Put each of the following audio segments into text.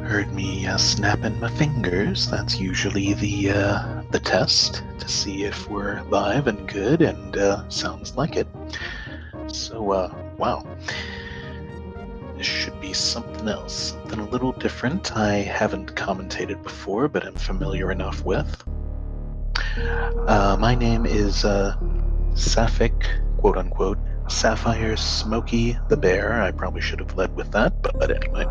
heard me snapping my fingers. That's usually the test to see if we're live and good, and sounds like it. So, wow. This should be something else, something a little different. I haven't commentated before, but I'm familiar enough with. My name is Sapphic, quote unquote, Sapphire Smokey the Bear. I probably should have led with that, but anyway.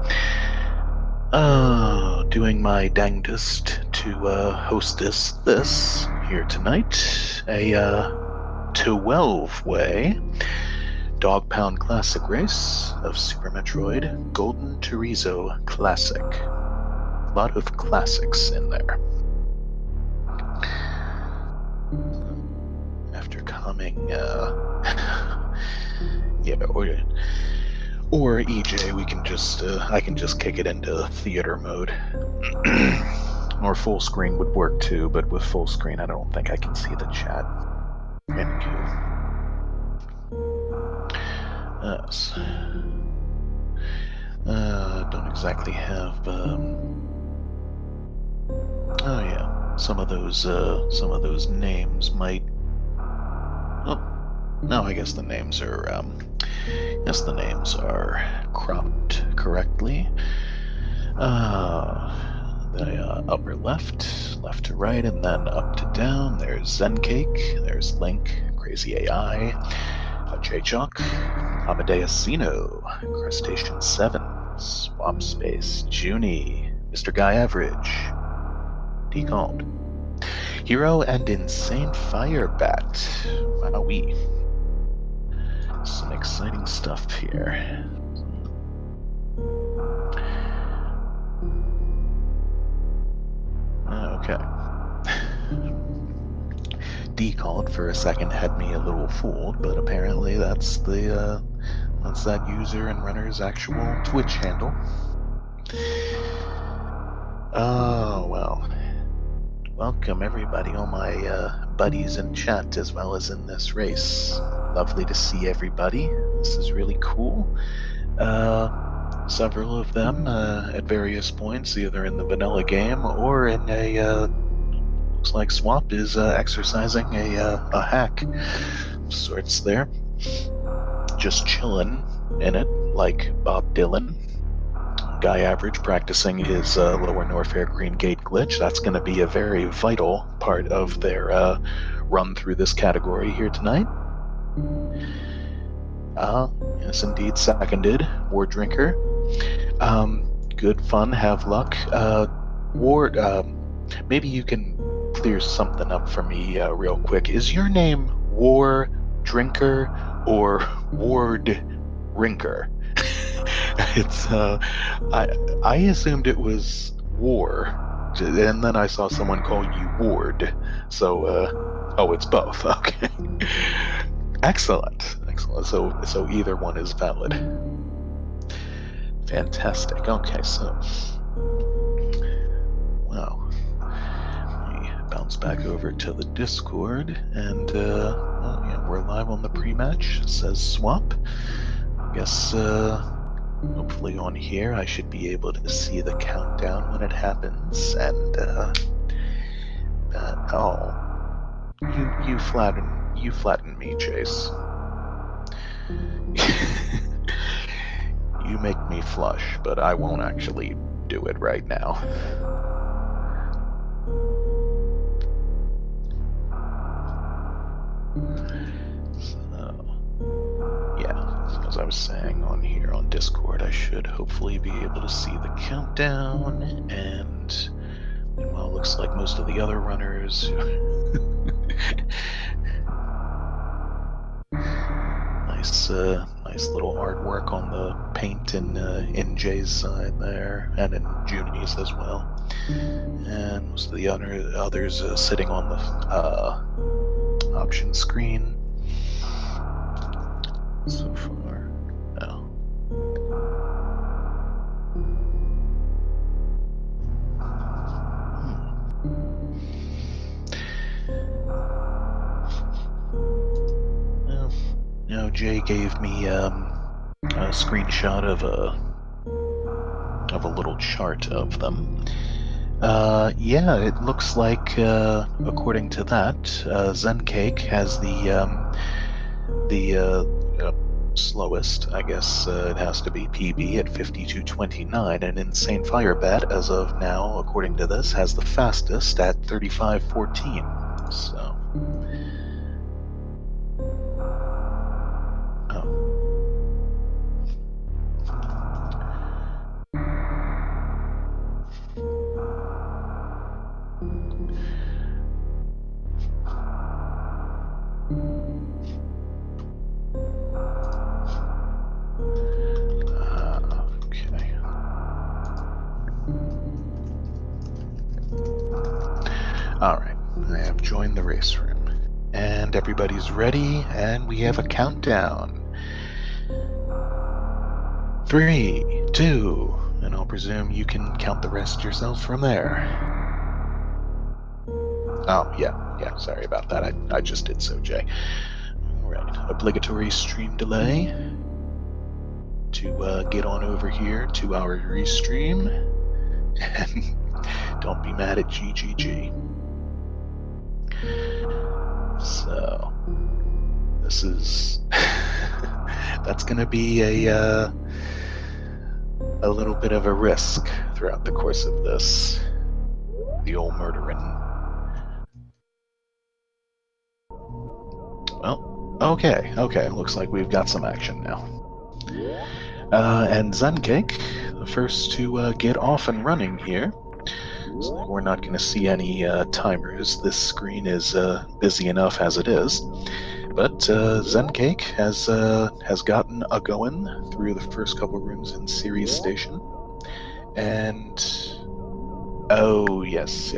Doing my dangdest to hostess this here tonight. A 12-way Dog Pound Classic race of Super Metroid Golden Torizo Classic. A lot of classics in there. After coming, yeah, or EJ, we can just, I can just kick it into theater mode. Or full screen would work too, but with full screen, I don't think I can see the chat. Anywho. Yes. Don't exactly have, oh yeah, some of those names might, oh, no, I guess the names are, cropped correctly. The upper left to right, and then up to down. There's Zencake, there's Link, Crazy AI, J-Chalk, Amadeusino, Crustacean 7, Swap Space, Junie, Mr. Guy Average, Decalled, Hero and Insane Firebat. Wowee. Some exciting stuff here. Okay. Decalled for a second had me a little fooled, but apparently that's that user and runner's actual Twitch handle. Oh well. Welcome everybody, all my buddies in chat as well as in this race. Lovely to see everybody. This is really cool. Several of them at various points, either in the vanilla game or in a looks like Swap is exercising a hack of sorts there. Just chilling in it like Bob Dylan. Guy Average practicing his Lower Norfair Green Gate glitch. That's going to be a very vital part of their run through this category here tonight. Yes, indeed, seconded. War Drinker. Good fun, have luck. War, maybe you can clear something up for me real quick. Is your name War Drinker or Ward Rinker? It's I assumed it was War, and then I saw someone call you Ward. So oh, it's both. Okay. Excellent. So either one is valid. Fantastic. Okay, so wow. We bounce back over to the Discord, and well, yeah, we're live on the pre-match. It says Swap. I guess hopefully on here I should be able to see the countdown when it happens, and oh, you flatten me, Chase. You make me flush, but I won't actually do it right now. So as I was saying on here on Discord, I should hopefully be able to see the countdown, and well, it looks like most of the other runners. Nice little artwork on the paint in Jay's side there, and in Junie's as well. And most of the others sitting on the option screen. So far, no. Now Jay gave me a screenshot of of a little chart of them. Yeah, it looks like, according to that, Zencake has the slowest, I guess it has to be PB at 52.29, and Insane Firebat, as of now, according to this, has the fastest at 35.14. So. Oh. Okay. Alright, I have joined the race room. And everybody's ready, and we have a countdown. 3, 2, and I'll presume you can count the rest yourself from there. Oh, yeah, sorry about that. I just did so, Jay. Alright, obligatory stream delay to get on over here to our restream. And don't be mad at GGG. So, this is... that's gonna be a little bit of a risk throughout the course of this. The old murdering. Well, okay, looks like we've got some action now. And Zencake, the first to get off and running here. So we're not going to see any timers. This screen is busy enough as it is. But Zencake has gotten a going through the first couple rooms in Series Station. And oh, yes,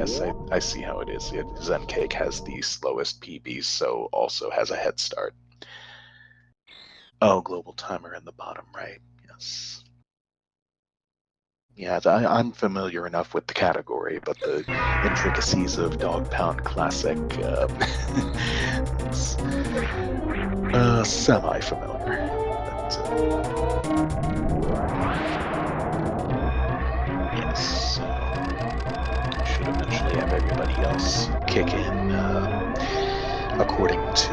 I see how it is. Zencake has the slowest PB, so also has a head start. Oh, global timer in the bottom right, yes. Yeah, I'm familiar enough with the category, but the intricacies of Dog Pound Classic, it's semi-familiar. Yes, should eventually have everybody else kick in according to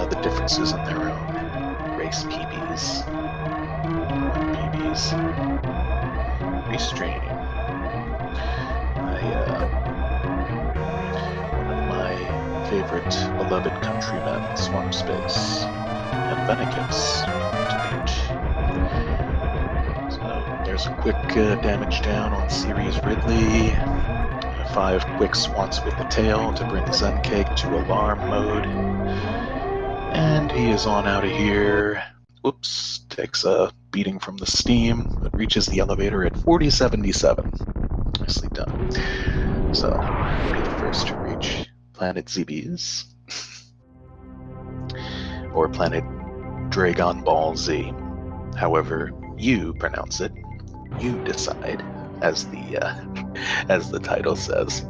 the differences in their own race PBs. Restream. One of my favorite beloved countrymen, Swamp Space, and Venikits to boot. So there's a quick damage down on Series Ridley. 5 quick swats with the tail to bring Zencake to alarm mode. And he is on out of here. Whoops, takes a beating from the steam, but reaches the elevator at 40.77. Nicely done. So, we'll be the first to reach Planet ZBs. Or Planet Dragon Ball Z. However you pronounce it, you decide, as the title says.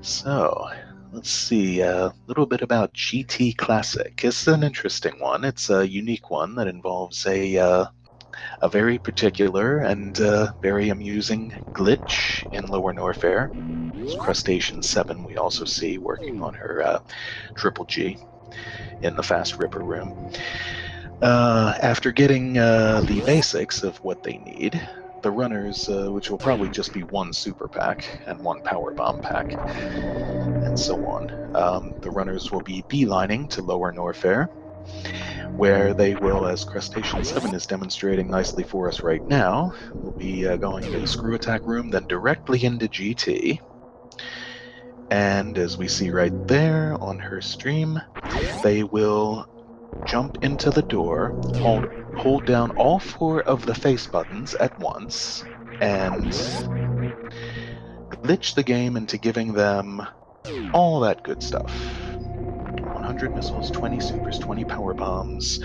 So, let's see, a little bit about GT Classic. It's an interesting one. It's a unique one that involves a very particular and very amusing glitch in Lower Norfair. It's Crustacean 7 we also see working on her Triple G in the Fast Ripper room. After getting the basics of what they need, the runners, which will probably just be 1 super pack and 1 power bomb pack, and so on, the runners will be beelining to Lower Norfair, where they will, as Crustacean 7 is demonstrating nicely for us right now, will be going to the Screw Attack room, then directly into GT. And as we see right there on her stream, they will jump into the door, hold down all 4 of the face buttons at once, and glitch the game into giving them all that good stuff. 100 missiles, 20 supers, 20 power bombs,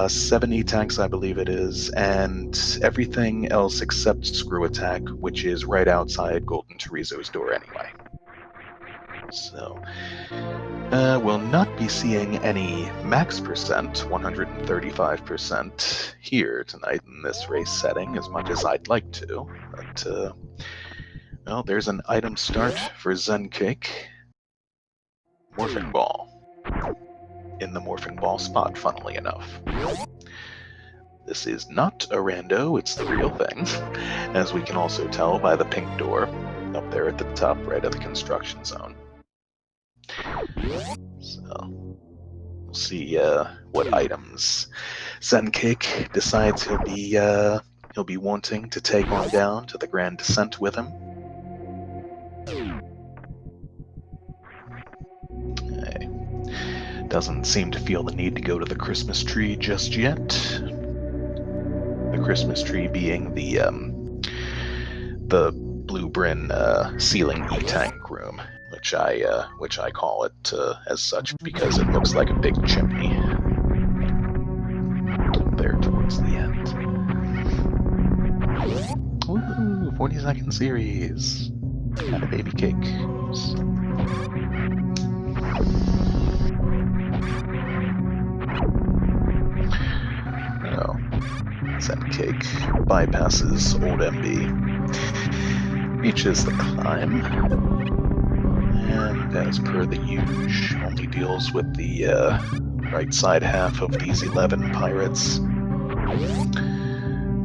70 tanks, I believe it is, and everything else except Screw Attack, which is right outside Golden Torizo's door anyway. So, we'll not be seeing any max percent, 135% here tonight in this race setting, as much as I'd like to. But, well, there's an item start for Zen Cake. Morphing Ball. In the Morphing Ball spot, funnily enough. This is not a rando, it's the real thing, as we can also tell by the pink door up there at the top right of the construction zone. So, we'll see what items Zen Cake decides he'll be wanting to take on down to the Grand Descent with him. Okay. Doesn't seem to feel the need to go to the Christmas tree just yet. The Christmas tree being the Blue Bryn ceiling e-tank room, which I call it as such because it looks like a big chimney there towards the end. Ooh, 40-second series. And a baby cake. Oh. Zen Cake bypasses old MB. Reaches the climb. And as per the usual, only deals with the right side half of these 11 pirates.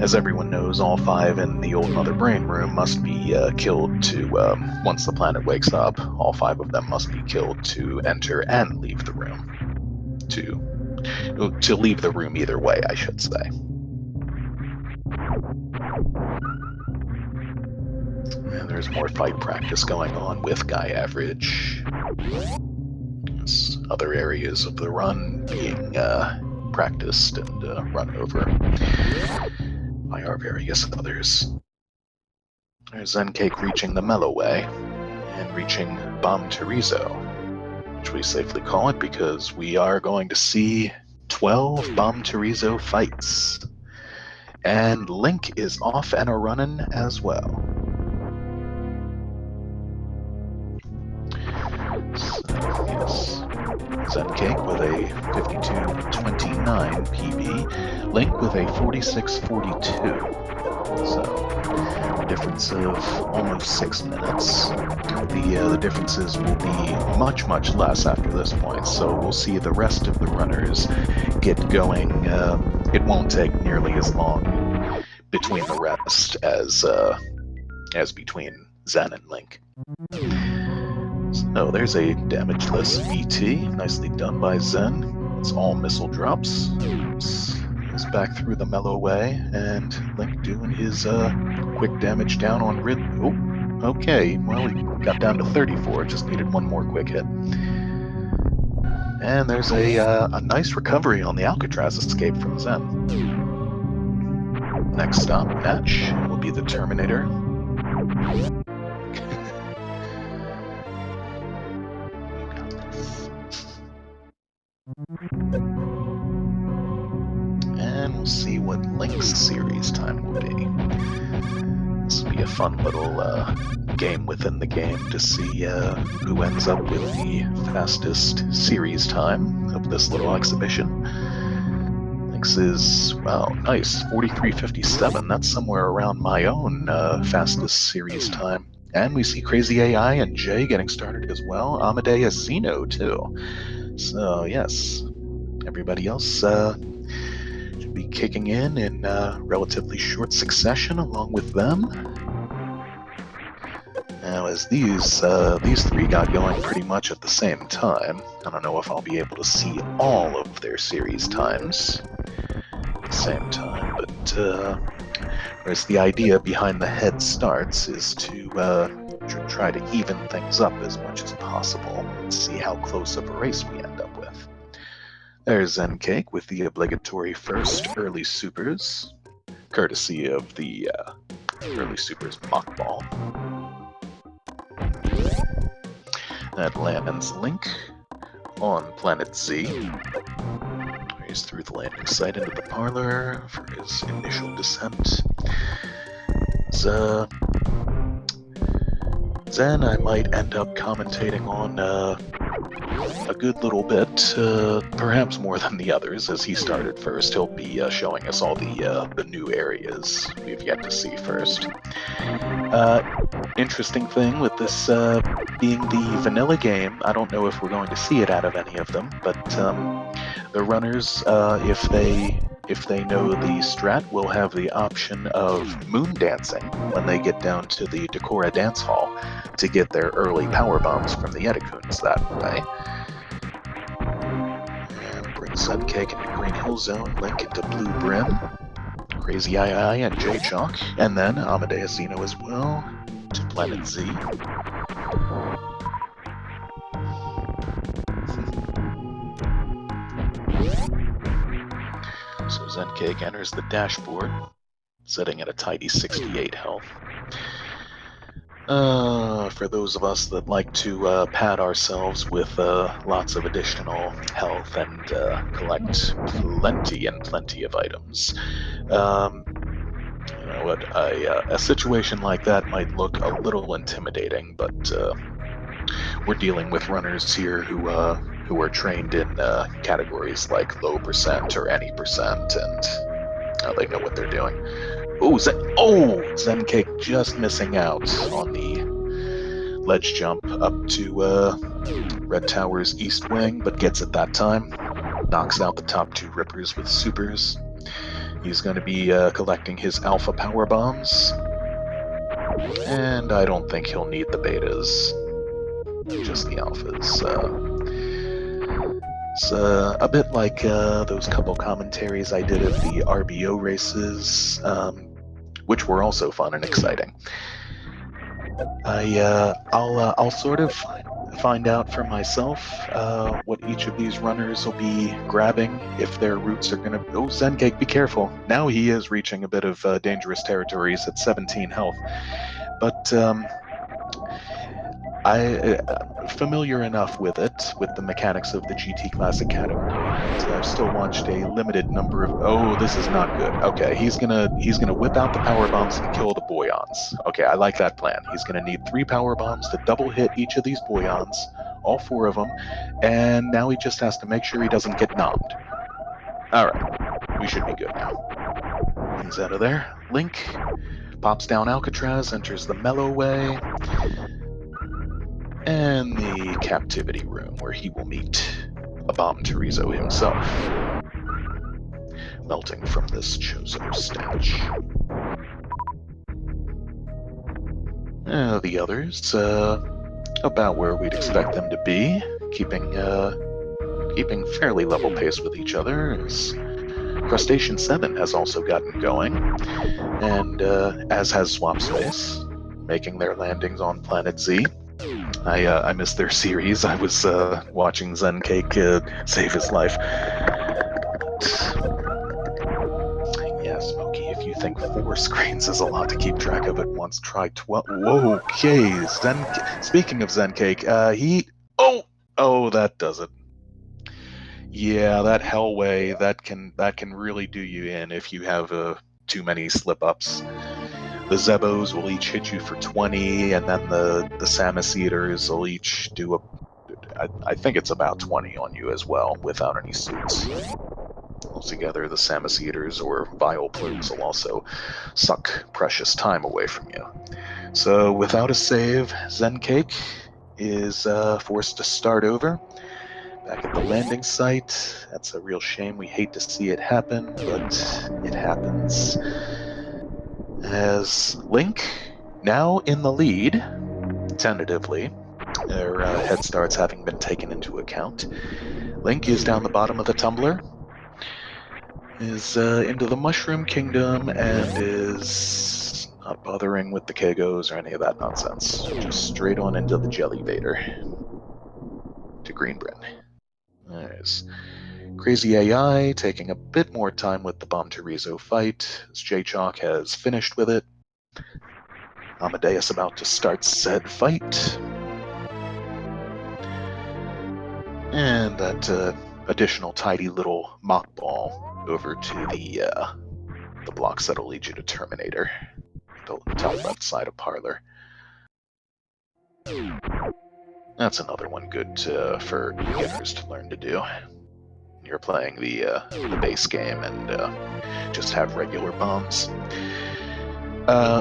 As everyone knows, all 5 in the Old Mother Brain room must be killed to, once the planet wakes up, all 5 of them must be killed to enter and leave the room. To leave the room either way, I should say. And there's more fight practice going on with Guy Average. There's other areas of the run being practiced and run over by our various others. There's Zen Cake reaching the Mellow Way and reaching Golden Torizo, which we safely call it because we are going to see 12 Golden Torizo fights. And Link is off and a-running as well. So, yes. Zen Cake with a 52.29 PB, Link with a 46.42. So, a difference of almost 6 minutes. The differences will be much, much less after this point, so we'll see the rest of the runners get going. It won't take nearly as long between the rest as between Zen and Link. So there's a damageless BT, nicely done by Zen. It's all missile drops. Goes back through the Mellow Way, and Link doing his quick damage down on Rid. Oh, okay. Well, he got down to 34. Just needed one more quick hit. And there's a nice recovery on the Alcatraz escape from Zen. Next stop, match, will be the Terminator. And we'll see what Link's series time will be. This will be a fun little game within the game to see who ends up with the fastest series time of this little exhibition. Link's is, wow, nice, 43.57. That's somewhere around my own fastest series time. And we see Crazy AI and Jay getting started as well. Amadeus Zeno, too. So, yes, everybody else should be kicking in relatively short succession along with them. Now, as these 3 got going pretty much at the same time, I don't know if I'll be able to see all of their series times at the same time, but whereas the idea behind the head starts is to try to even things up as much as possible and see how close of a race we end up with. There's Zen Cake with the obligatory first early supers, courtesy of the early supers mock ball. That lands Link on Planet Z. He's through the landing site into the parlor for his initial descent. Then I might end up commentating on a good little bit, perhaps more than the others, as he started first. He'll be showing us all the new areas we've yet to see first. Interesting thing with this being the vanilla game, I don't know if we're going to see it out of any of them, but the runners, if they know the strat, will have the option of moon dancing when they get down to the Decora Dance Hall to get their early power bombs from the Eticoons that way. And bring Suncake into Green Hill Zone, Link into Blue Brim, Crazy Eye and J Chalk, and then Amadeus Zeno as well to Planet Z. So Zencake enters the dashboard, sitting at a tidy 68 health. For those of us that like to pad ourselves with lots of additional health and collect plenty and plenty of items, you know what, a situation like that might look a little intimidating, but we're dealing with runners here who are trained in categories like low percent or any percent, and they know what they're doing. Zencake just missing out on the ledge jump up to Red Tower's east wing, but gets it that time. Knocks out the top two Rippers with supers. He's going to be collecting his alpha power bombs, and I don't think he'll need the betas, just the alphas. It's a bit like those couple commentaries I did of the RBO races, which were also fun and exciting. I'll sort of find out for myself what each of these runners will be grabbing, if their routes are going to... Oh, Zencake, be careful. Now he is reaching a bit of dangerous territories at 17 health. But I'm familiar enough with it, with the mechanics of the GT Classic category. I've still watched a limited number of... Oh, this is not good. Okay, he's gonna whip out the power bombs and kill the Boyons. Okay, I like that plan. He's gonna need 3 power bombs to double hit each of these Boyons, all 4 of them, and now he just has to make sure he doesn't get nommed. Alright, we should be good now. He's out of there. Link pops down Alcatraz, enters the Mellow Way, and the captivity room, where he will meet a Golden Torizo himself, melting from this Chozo stench. The others, about where we'd expect them to be, keeping fairly level pace with each other, as Crustacean 7 has also gotten going, and as has Swap Space, making their landings on Planet Z. I missed their series. I was watching Zencake save his life. Yeah, Smokey, if you think 4 screens is a lot to keep track of at once, try 12. Whoa, okay. Speaking of Zencake, he... Oh, that does it. Yeah, that Hellway, that can really do you in if you have too many slip-ups. The Zebos will each hit you for 20, and then the Samus Eaters will each do I think it's about 20 on you as well, without any suits. Altogether, the Samus Eaters or Vile Plumes will also suck precious time away from you. So without a save, Zencake is forced to start over. Back at the landing site. That's a real shame. We hate to see it happen, but it happens. As Link, now in the lead, tentatively, their head starts having been taken into account. Link is down the bottom of the tumbler, is into the Mushroom Kingdom, and is not bothering with the Kegos or any of that nonsense. Just straight on into the Jelly Vader to Greenbrin. There's Crazy AI taking a bit more time with the Golden Torizo fight, as J-Chalk has finished with it. Amadeus about to start said fight. And that additional tidy little mock ball over to the blocks that'll lead you to Terminator, the top left side of Parlor. That's another one good for beginners to learn to do. You're playing the base game and just have regular bombs.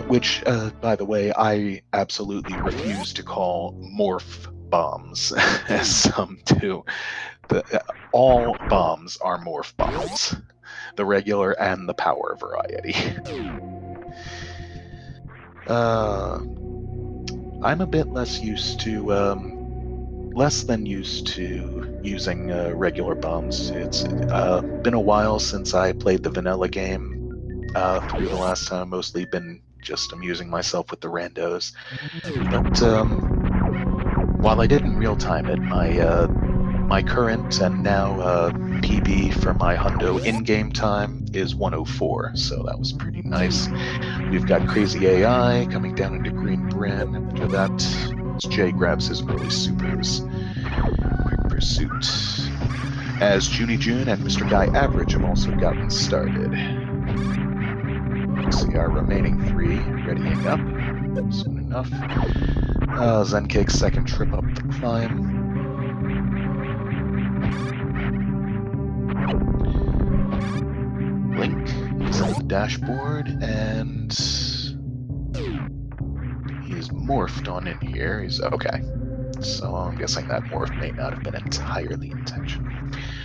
Which, by the way, I absolutely refuse to call morph bombs, as some do. All bombs are morph bombs, the regular and the power variety. I'm a bit less than used to using regular bombs. It's been a while since I played the vanilla game. Through the last time, I've mostly been just amusing myself with the randos. But while I didn't real-time it, my current and now PB for my hundo in-game time is 104, so that was pretty nice. We've got Crazy AI coming down into Green Brim. After that, as Jay grabs his early supers. Quick Pursuit. As Junie June and Mr. Guy Average have also gotten started. See our remaining three readying up soon enough. Zencake's second trip up the climb. Link is on the dashboard, and he's morphed on in here. He's okay. So I'm guessing that morph may not have been entirely intentional.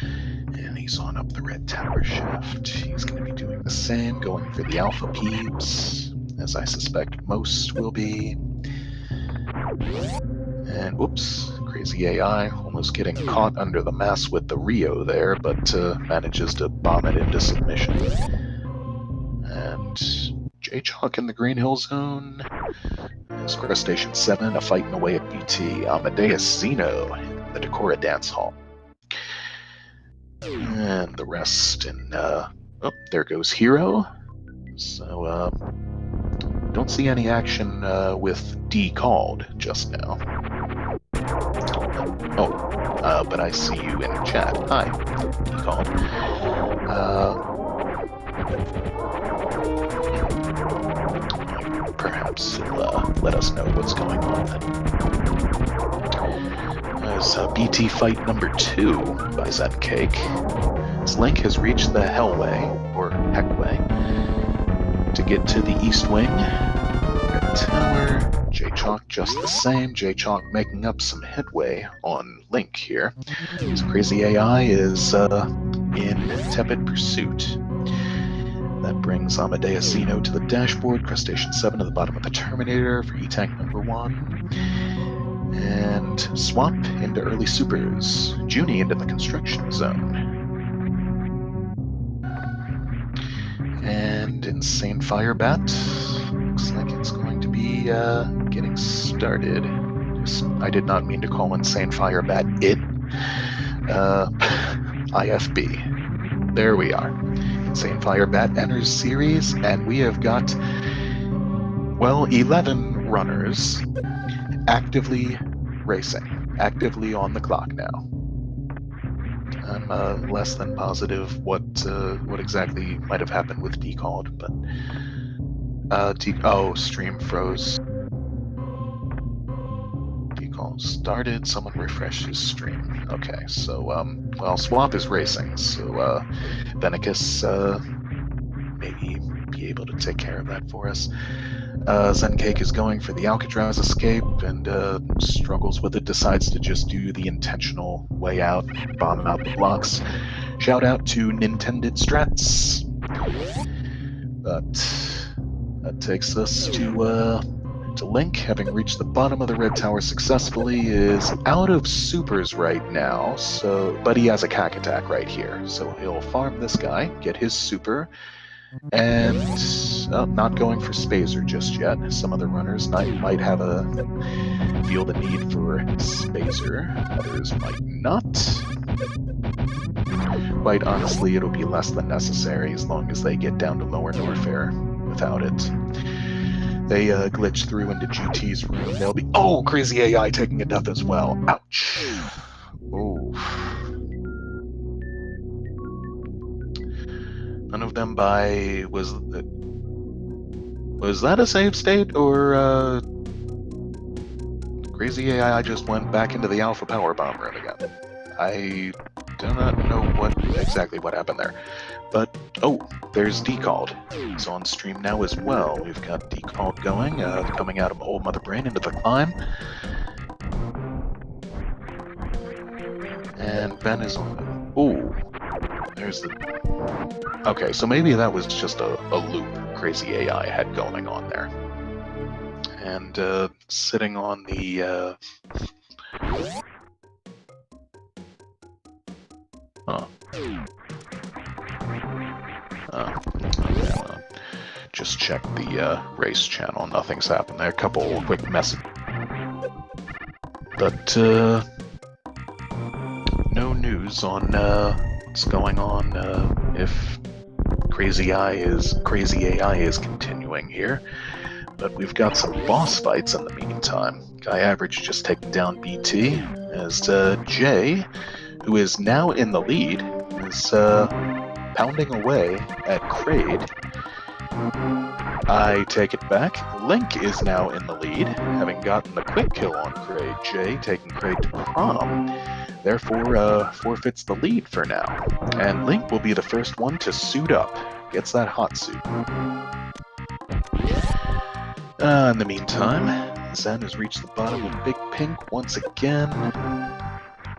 And he's on up the red tower shaft. He's going to be doing the same, going for the alpha peeps, as I suspect most will be. And whoops, Crazy AI almost getting caught under the mass with the Rio there, but manages to bomb it into submission. And J-Chalk in the Green Hill Zone. As Crustacean 7 fighting away at BT. Amadeus Zeno in the Decora Dance Hall. And the rest in, oh, there goes Hero. So, don't see any action with D called just now. Oh, but I see you in chat. Hi, D called. Perhaps he'll let us know what's going on then. There's BT fight number 2 by Zencake. As Link has reached the Hellway, or Heckway, to get to the East Wing. Red Tower, J-Chalk just the same. J-Chalk making up some headway on Link here. So Crazy AI is in tepid pursuit. That brings Amadeus Zeno to the dashboard, Crustacean 7 to the bottom of the Terminator for E-Tank number 1. And Swamp into early supers. Junie into the construction zone. And Insane Firebat. Looks like it's going to be getting started. I did not mean to call Insane Firebat it. IFB. There we are. Insane Firebat enters series, and we have got, well, 11 runners actively racing, actively on the clock now. I'm less than positive what exactly might have happened with Decalled, but stream froze. Decall started. Someone refreshed his stream. Okay, so well, Swamp is racing, so Venicus maybe be able to take care of that for us. Zencake is going for the Alcatraz escape and struggles with it, decides to just do the intentional way out, bomb out the blocks. Shout out to Nintended Strats. But that takes us to Link, having reached the bottom of the red tower successfully, is out of supers right now, but he has a cack attack right here. So he'll farm this guy, get his super, and not going for Spazer just yet. Some other runners might have feel the need for Spazer. Others might not. Quite honestly, it'll be less than necessary as long as they get down to Lower Norfair without it. They glitch through into GT's room. They'll be... Oh, Crazy AI taking a death as well. Ouch. Oh. None of them by... Was that a save state, or Crazy AI just went back into the Alpha Power Bomb room again. I do not know exactly what happened there. But, oh, there's Decalled. He's on stream now as well. We've got Decalled going, coming out of Old Mother Brain into the climb. And Ben is on. Ooh, there's the. Okay, so maybe that was just a loop Crazy AI had going on there. And sitting on the. Huh. Okay, well, just check the race channel. Nothing's happened there. A couple quick messages. But no news on what's going on if Crazy AI is continuing here. But we've got some boss fights in the meantime. Guy Average just taking down BT as Jay, who is now in the lead, is pounding away at Kraid. I take it back. Link is now in the lead, having gotten the quick kill on Kraid. Jay taking Kraid to prom, therefore forfeits the lead for now. And Link will be the first one to suit up. Gets that hot suit. In the meantime, Zen has reached the bottom of Big Pink once again.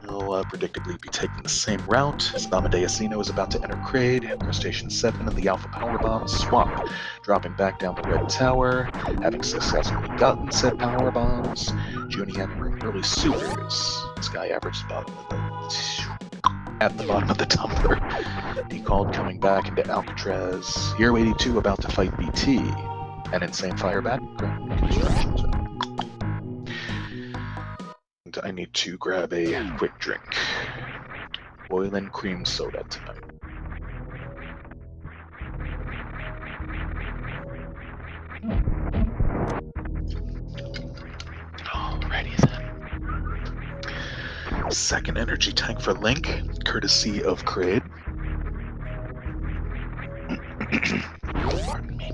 He'll predictably be taking the same route. As Amadeusino is about to enter Kraid, Crustacean 7 and the Alpha Powerbomb swap, dropping back down the Red Tower, having successfully gotten said power bombs. Junie entering early supers. Sky Average at the bottom of the tumbler. Decalled coming back into Alcatraz. Hero 82 about to fight BT. An insane fire background construction zone. I need to grab a quick drink. Oil and cream soda tonight. Alrighty then. Second energy tank for Link, courtesy of Kraid. Pardon me.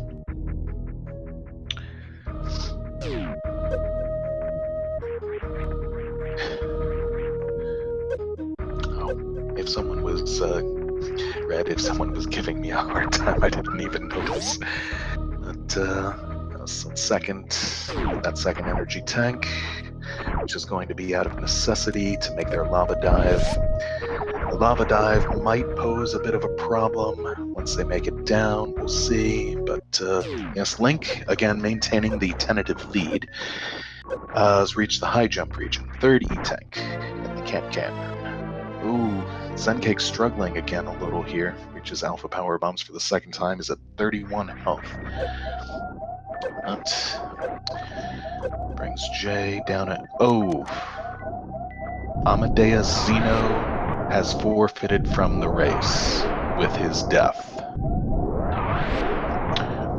If someone was if someone was giving me a hard time, I didn't even notice. But that second energy tank, which is going to be out of necessity to make their lava dive. The lava dive might pose a bit of a problem once they make it down. We'll see. But yes, Link again maintaining the tentative lead. Has reached the high jump region. Third E-tank in the Can room. Ooh, Zencake's struggling again a little here. Reaches Alpha Power Bombs for the second time. Is at 31 health. But brings Jay down at... Oh! Amadeus Zeno has forfeited from the race with his death.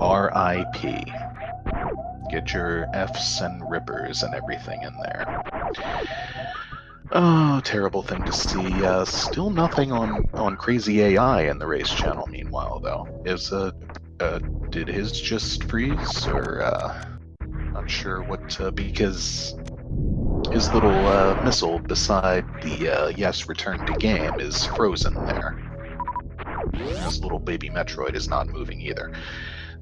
R.I.P. Get your F's and rippers and everything in there. Oh, terrible thing to see. Still nothing on Crazy AI in the race channel. Meanwhile, though, did his just freeze or not sure what? Because his little missile beside the yes return to game is frozen there. His little baby Metroid is not moving either.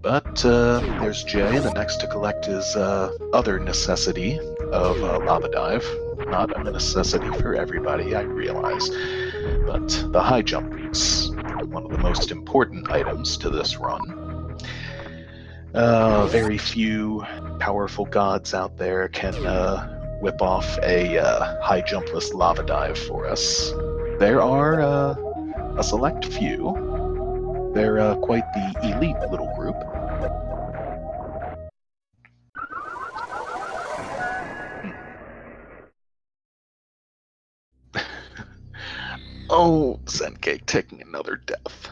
But there's Jay, the next to collect his other necessity of Lava Dive. Not a necessity for everybody, I realize. But the high jump boots, one of the most important items to this run. Very few powerful gods out there can whip off a high jumpless lava dive for us. There are a select few. They're quite the elite little group. Oh, Zencake taking another death.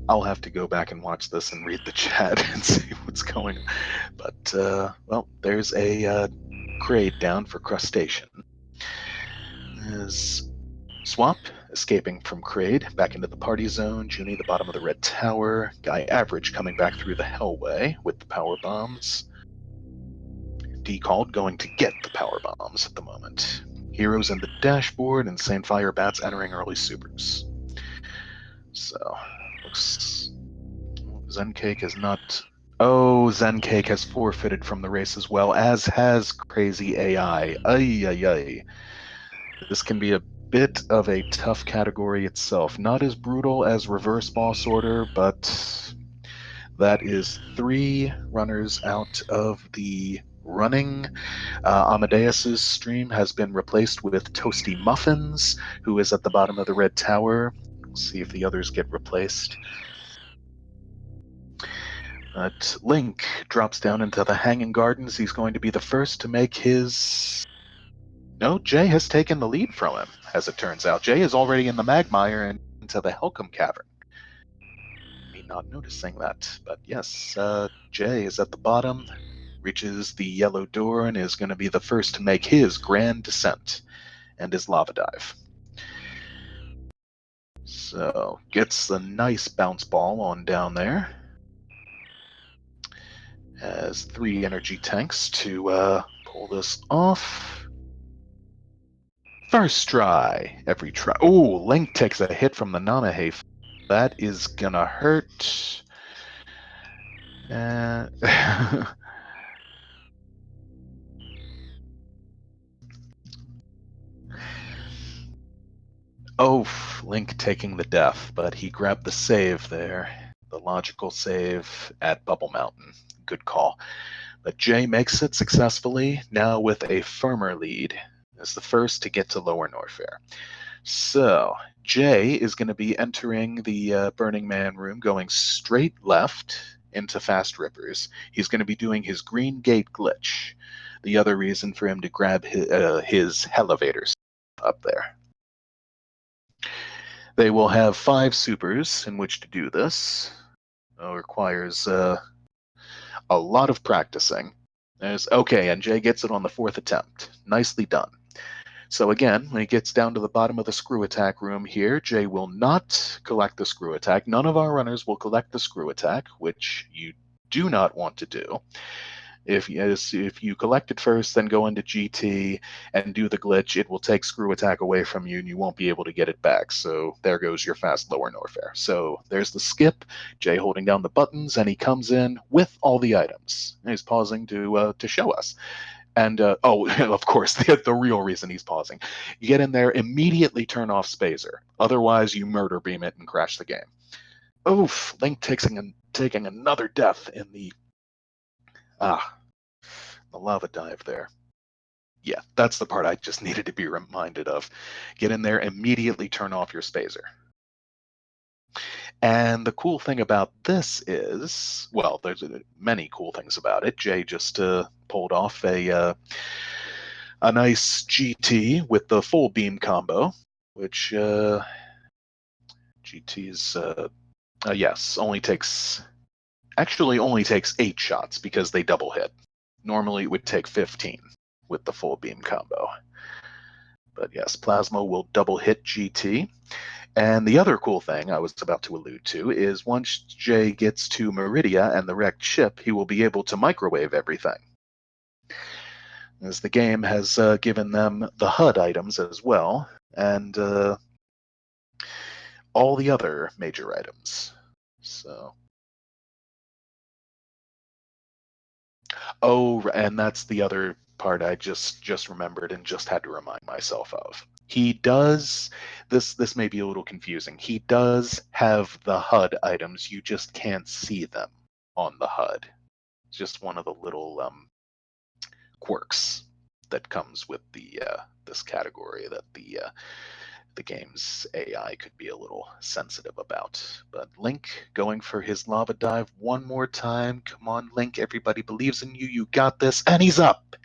I'll have to go back and watch this and read the chat and see what's going on. But, well, there's a Kraid down for Crustacean. There's Swamp escaping from Kraid back into the party zone. Junie, the bottom of the Red Tower. Guy Average coming back through the Hellway with the power bombs. called going to get the power bombs at the moment. Heroes in the dashboard and Sand Fire Bats entering early supers. So, looks... Zencake is not... Oh, Zencake has forfeited from the race as well, as has Crazy AI. Ay, ay, ay. This can be a bit of a tough category itself. Not as brutal as Reverse Boss Order, but that is 3 runners out of the running. Amadeus's stream has been replaced with Toasty Muffins, who is at the bottom of the red tower. Let's see if the others get replaced. But Link drops down into the Hanging Gardens. He's going to be the first to make his... No, Jay has taken the lead from him, as it turns out. Jay is already in the Magmire and into the Helcom Cavern. Me not noticing that, but yes, Jay is at the bottom, reaches the yellow door, and is going to be the first to make his grand descent and his lava dive. So, gets the nice bounce ball on down there. Has 3 energy tanks to pull this off. First try. Every try. Oh, Link takes a hit from the Namahe. That is gonna hurt. Oh, Link taking the death, but he grabbed the save there. The logical save at Bubble Mountain. Good call. But Jay makes it successfully, now with a firmer lead, as the first to get to Lower Norfair. So, Jay is going to be entering the Burning Man room, going straight left into Fast Rippers. He's going to be doing his Green Gate glitch. The other reason for him to grab his elevators up there. They will have 5 supers in which to do this. It requires a lot of practicing. Okay, and Jay gets it on the 4th attempt. Nicely done. So again, when he gets down to the bottom of the screw attack room here, Jay will not collect the screw attack. None of our runners will collect the screw attack, which you do not want to do. If you collect it first, then go into GT and do the glitch, it will take screw attack away from you and you won't be able to get it back. So there goes your fast Lower Norfair. So there's the skip, Jay holding down the buttons, and he comes in with all the items. And he's pausing to show us. And, of course, the real reason he's pausing. You get in there, immediately turn off Spazer. Otherwise, you murder beam it and crash the game. Oof, Link taking another death in the lava dive there. Yeah, that's the part I just needed to be reminded of. Get in there, immediately turn off your Spazer. And the cool thing about this is, well, there's many cool things about it. Jay just pulled off a nice GT with the full beam combo, which GT's yes, only takes 8 shots because they double hit. Normally it would take 15 with the full beam combo. But yes, Plasma will double hit GT. And the other cool thing I was about to allude to is once Jay gets to Meridia and the wrecked ship, he will be able to microwave everything, as the game has given them the HUD items as well, and all the other major items. So, oh, and that's the other part I just remembered and just had to remind myself of. He does, this may be a little confusing, he does have the HUD items, you just can't see them on the HUD. It's just one of the little quirks that comes with the this category that the game's AI could be a little sensitive about. But Link going for his lava dive one more time. Come on, Link, everybody believes in you, you got this, and he's up!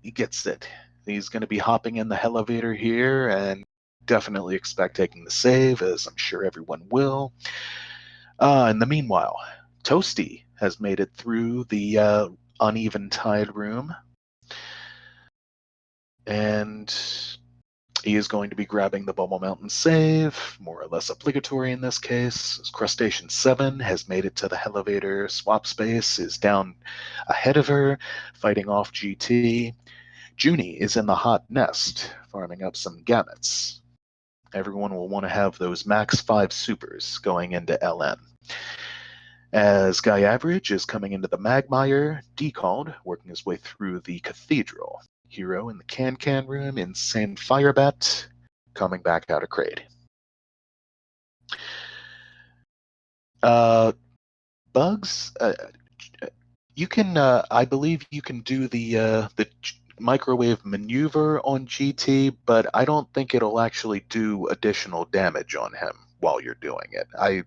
He gets it. He's going to be hopping in the elevator here, and definitely expect taking the save, as I'm sure everyone will. In the meanwhile, Toasty has made it through the uneven tide room. And He is going to be grabbing the Bubble Mountain save, more or less obligatory in this case. Crustacean 7 has made it to the elevator. Swap Space is down ahead of her, fighting off GT. Junie is in the hot nest, farming up some gametes. Everyone will want to have those max 5 supers going into LN. As Guy Average is coming into the Magmire, decalled, working his way through the Cathedral. Hero in the Can room, Insane Firebat, coming back out of Crade. Bugs, you can, I believe you can do the microwave maneuver on GT, but I don't think it'll actually do additional damage on him while you're doing it. I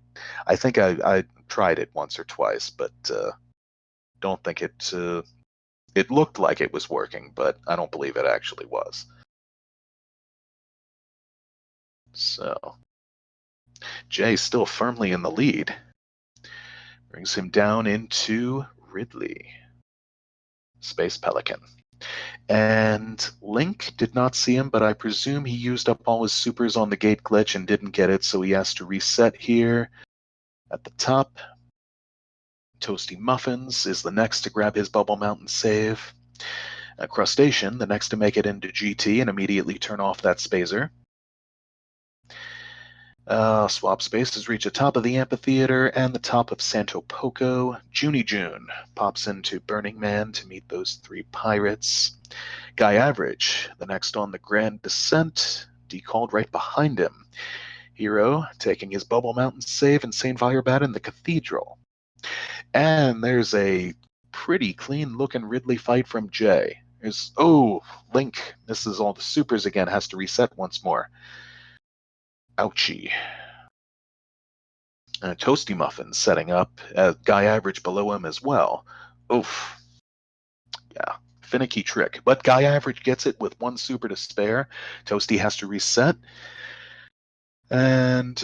think I tried it once or twice, but don't think it looked like it was working, but I don't believe it actually was. So Jay still firmly in the lead. Brings him down into Ridley. Space Pelican. And Link did not see him, but I presume he used up all his supers on the gate glitch and didn't get it, so he has to reset here at the top. Toasty Muffins is the next to grab his Bubble Mountain save. Crustacean, the next to make it into GT and immediately turn off that Spazer. Swap Space has reached the top of the amphitheater and the top of Santo Poco. Junie June pops into Burning Man to meet those 3 pirates. Guy Average, the next on the Grand Descent, decalled right behind him. Hero taking his Bubble Mountain save, Insane Firebat in the Cathedral. And there's a pretty clean looking Ridley fight from Jay. Link misses all the supers again, has to reset once more. Ouchie. Toasty Muffins setting up. Guy Average below him as well. Oof. Yeah, finicky trick. But Guy Average gets it with 1 super to spare. Toasty has to reset. And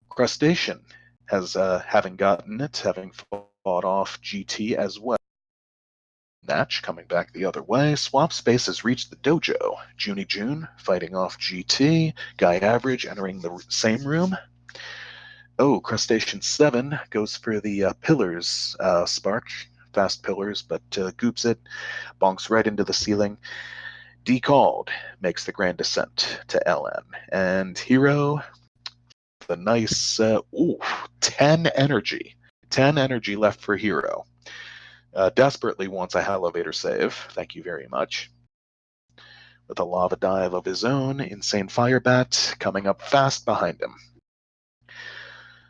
Crustacean has, having gotten it, having fought off GT as well. Natch coming back the other way. Swap Space has reached the dojo. Junie June fighting off GT. Guy Average entering the same room. Crustacean 7 goes for the pillars spark. Fast pillars, but goops it. Bonks right into the ceiling. Decalled makes the grand descent to LN. And Hero, the nice 10 energy. 10 energy left for Hero. Desperately wants a elevator save. Thank you very much. With a lava dive of his own, Insane Firebat coming up fast behind him.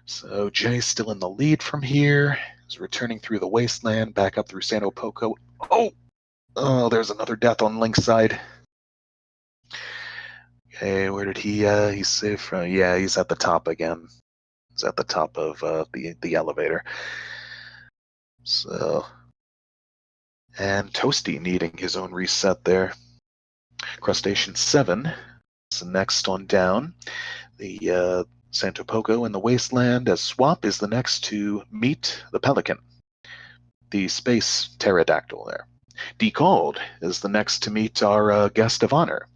So Jay's still in the lead from here. He's returning through the wasteland, back up through Santo Poco. Oh, there's another death on Link's side. Okay, where did he's safe from? Yeah, he's at the top again. He's at the top of the elevator. So, and Toasty needing his own reset there. Crustacean 7 is next on down. The Santo Poco in the wasteland, as Swap is the next to meet the Pelican, the space pterodactyl there. Decalled is the next to meet our guest of honor,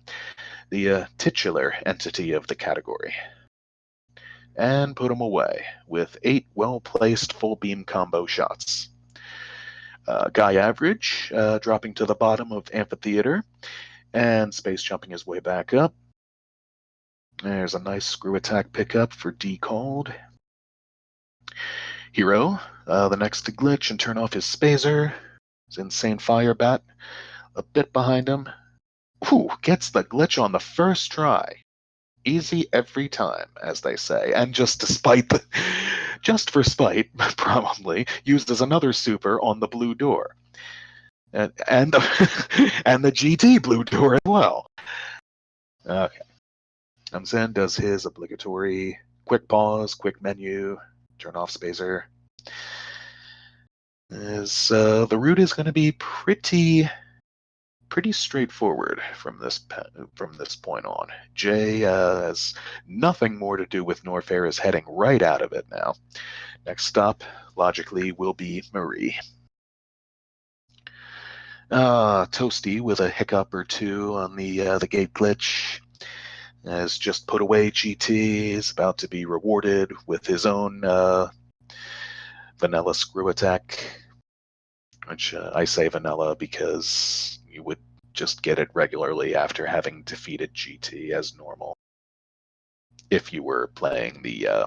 the titular entity of the category. And put him away with 8 well-placed full beam combo shots. Guy Average dropping to the bottom of Amphitheater and space jumping his way back up. There's a nice screw attack pickup for Decalled. Hero, the next to glitch and turn off his Spazer. His Insane Firebat a bit behind him. Gets the glitch on the first try. Easy every time, as they say. And just for spite, probably, used as another super on the blue door. And the GT blue door as well. Okay. Comes in, does his obligatory quick pause, quick menu, turn off Spazer. The route is going to be pretty straightforward from this point on. Jay has nothing more to do with Norfair, is heading right out of it now. Next stop, logically, will be Marie. Toasty with a hiccup or two on the gate glitch. has just put away GT, is about to be rewarded with his own vanilla screw attack, which I say vanilla because you would just get it regularly after having defeated GT as normal if you were playing the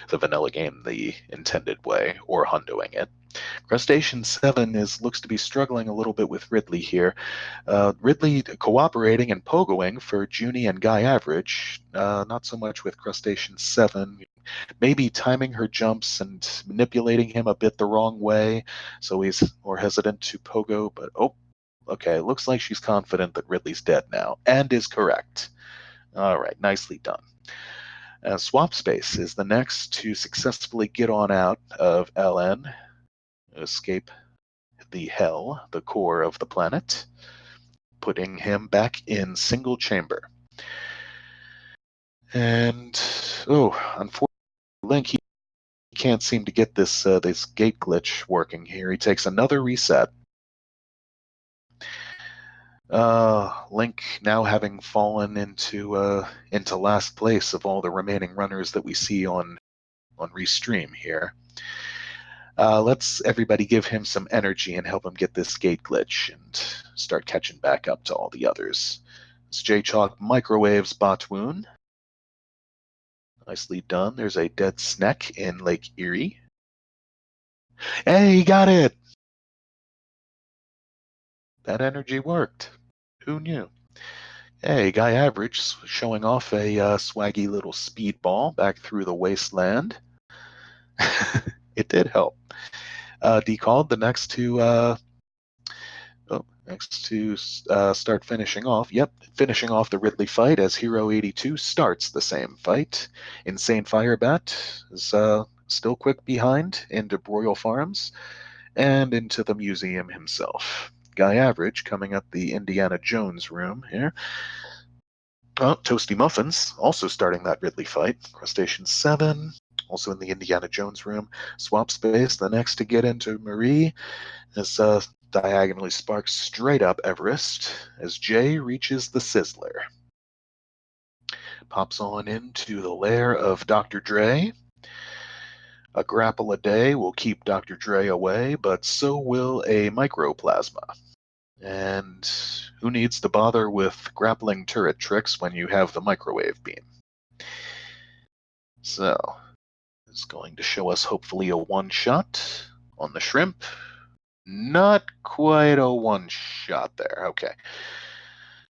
vanilla game the intended way or hundoing it. Crustacean 7 looks to be struggling a little bit with Ridley here. Ridley cooperating and pogoing for Junie and Guy Average, not so much with Crustacean 7. Maybe timing her jumps and manipulating him a bit the wrong way, so he's more hesitant to pogo, but okay, it looks like she's confident that Ridley's dead now, and is correct. All right, nicely done. Swap Space is the next to successfully get on out of LN, escape the hell, the core of the planet, putting him back in single chamber. And, unfortunately, Link, he can't seem to get this gate glitch working here. He takes another reset. Link now having fallen into last place of all the remaining runners that we see on Restream here. Let's everybody give him some energy and help him get this gate glitch and start catching back up to all the others. It's J-Chalk microwaves Batwoon. Nicely done. There's a dead Sneck in Lake Erie. Hey, he got it! That energy worked. Who knew? Hey, Guy Average showing off a swaggy little speedball back through the wasteland. It did help. Decalled the next to start finishing off. Yep, finishing off the Ridley fight as Hero 82 starts the same fight. Insane Firebat is still quick behind into Broil Farms and into the museum himself. Guy Average coming up the Indiana Jones room here. Toasty Muffins also starting that Ridley fight. Crustacean 7 also in the Indiana Jones room. Swap Space the next to get into Marie as diagonally sparks straight up Everest as Jay reaches the Sizzler. Pops on into the lair of Dr. Dre. A grapple a day will keep Dr. Dre away, but so will a microplasma. And who needs to bother with grappling turret tricks when you have the microwave beam? So, it's going to show us hopefully a one-shot on the shrimp. Not quite a one-shot there. Okay.